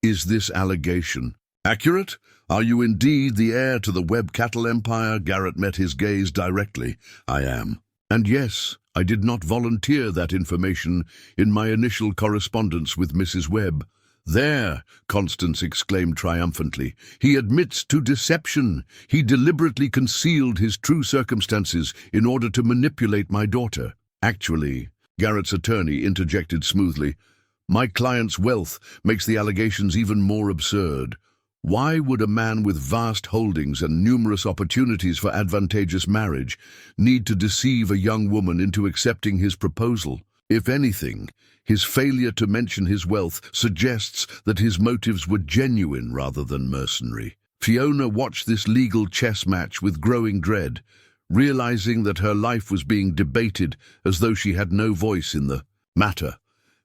"is this allegation accurate? Are you indeed the heir to the Webb cattle empire?" Garrett met his gaze directly. "I am. And yes, I did not volunteer that information in my initial correspondence with Mrs. Webb." "There," Constance exclaimed triumphantly, "he admits to deception. He deliberately concealed his true circumstances in order to manipulate my daughter." "Actually," Garrett's attorney interjected smoothly, "my client's wealth makes the allegations even more absurd. Why would a man with vast holdings and numerous opportunities for advantageous marriage need to deceive a young woman into accepting his proposal? If anything, his failure to mention his wealth suggests that his motives were genuine rather than mercenary." Fiona watched this legal chess match with growing dread, realizing that her life was being debated as though she had no voice in the matter.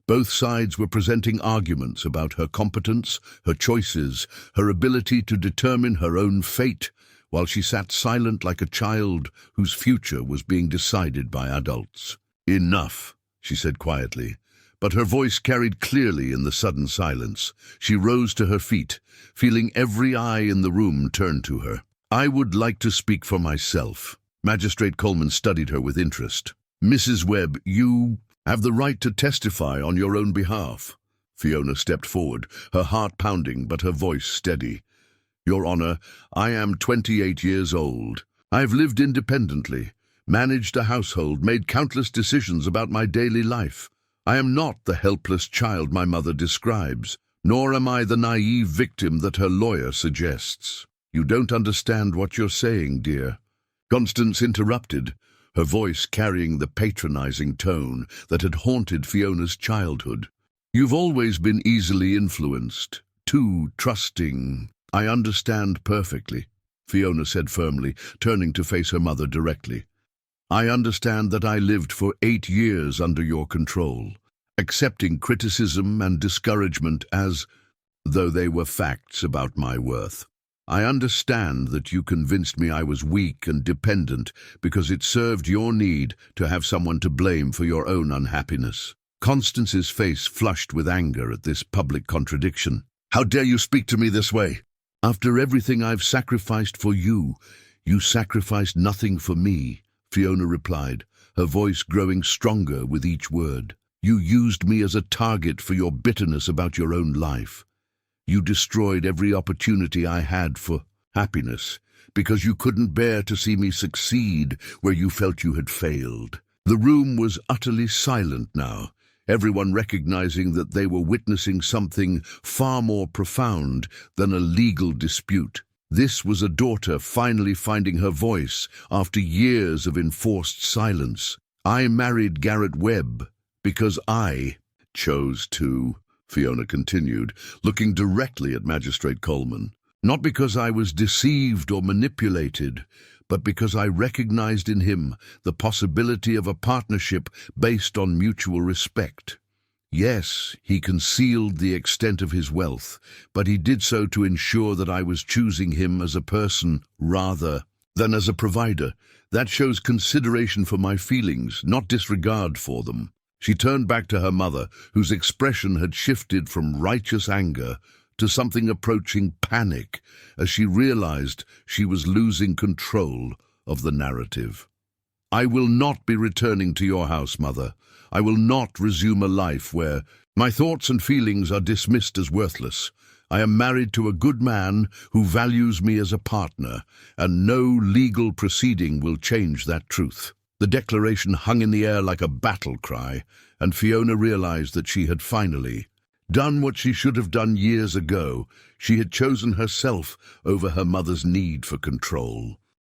Both sides were presenting arguments about her competence, her choices, her ability to determine her own fate, while she sat silent like a child whose future was being decided by adults. "Enough," she said quietly, but her voice carried clearly in the sudden silence. She rose to her feet, feeling every eye in the room turn to her. "I would like to speak for myself." Magistrate Coleman studied her with interest. "Mrs. Webb, you have the right to testify on your own behalf." Fiona stepped forward, her heart pounding but her voice steady. "Your Honor, I am 28 years old. I have lived independently, managed a household, made countless decisions about my daily life. I am not the helpless child my mother describes, nor am I the naive victim that her lawyer suggests. You don't understand what you're saying, dear. Constance interrupted, her voice carrying the patronizing tone that had haunted Fiona's childhood. You've always been easily influenced, too trusting. I understand perfectly, Fiona said firmly, turning to face her mother directly. I understand that I lived for 8 years under your control, accepting criticism and discouragement as though they were facts about my worth. I understand that you convinced me I was weak and dependent because it served your need to have someone to blame for your own unhappiness. Constance's face flushed with anger at this public contradiction. How dare you speak to me this way? After everything I've sacrificed for you, you sacrificed nothing for me, Fiona replied, her voice growing stronger with each word. You used me as a target for your bitterness about your own life. You destroyed every opportunity I had for happiness because you couldn't bear to see me succeed where you felt you had failed. The room was utterly silent now, everyone recognizing that they were witnessing something far more profound than a legal dispute. This was a daughter finally finding her voice after years of enforced silence. I married Garrett Webb because I chose to, Fiona continued, looking directly at Magistrate Coleman. Not because I was deceived or manipulated, but because I recognized in him the possibility of a partnership based on mutual respect. Yes, he concealed the extent of his wealth, but he did so to ensure that I was choosing him as a person rather than as a provider. That shows consideration for my feelings, not disregard for them. She turned back to her mother, whose expression had shifted from righteous anger to something approaching panic as she realized she was losing control of the narrative. I will not be returning to your house, Mother. I will not resume a life where my thoughts and feelings are dismissed as worthless. I am married to a good man who values me as a partner, and no legal proceeding will change that truth. The declaration hung in the air like a battle cry, and Fiona realized that she had finally done what she should have done years ago. She had chosen herself over her mother's need for control.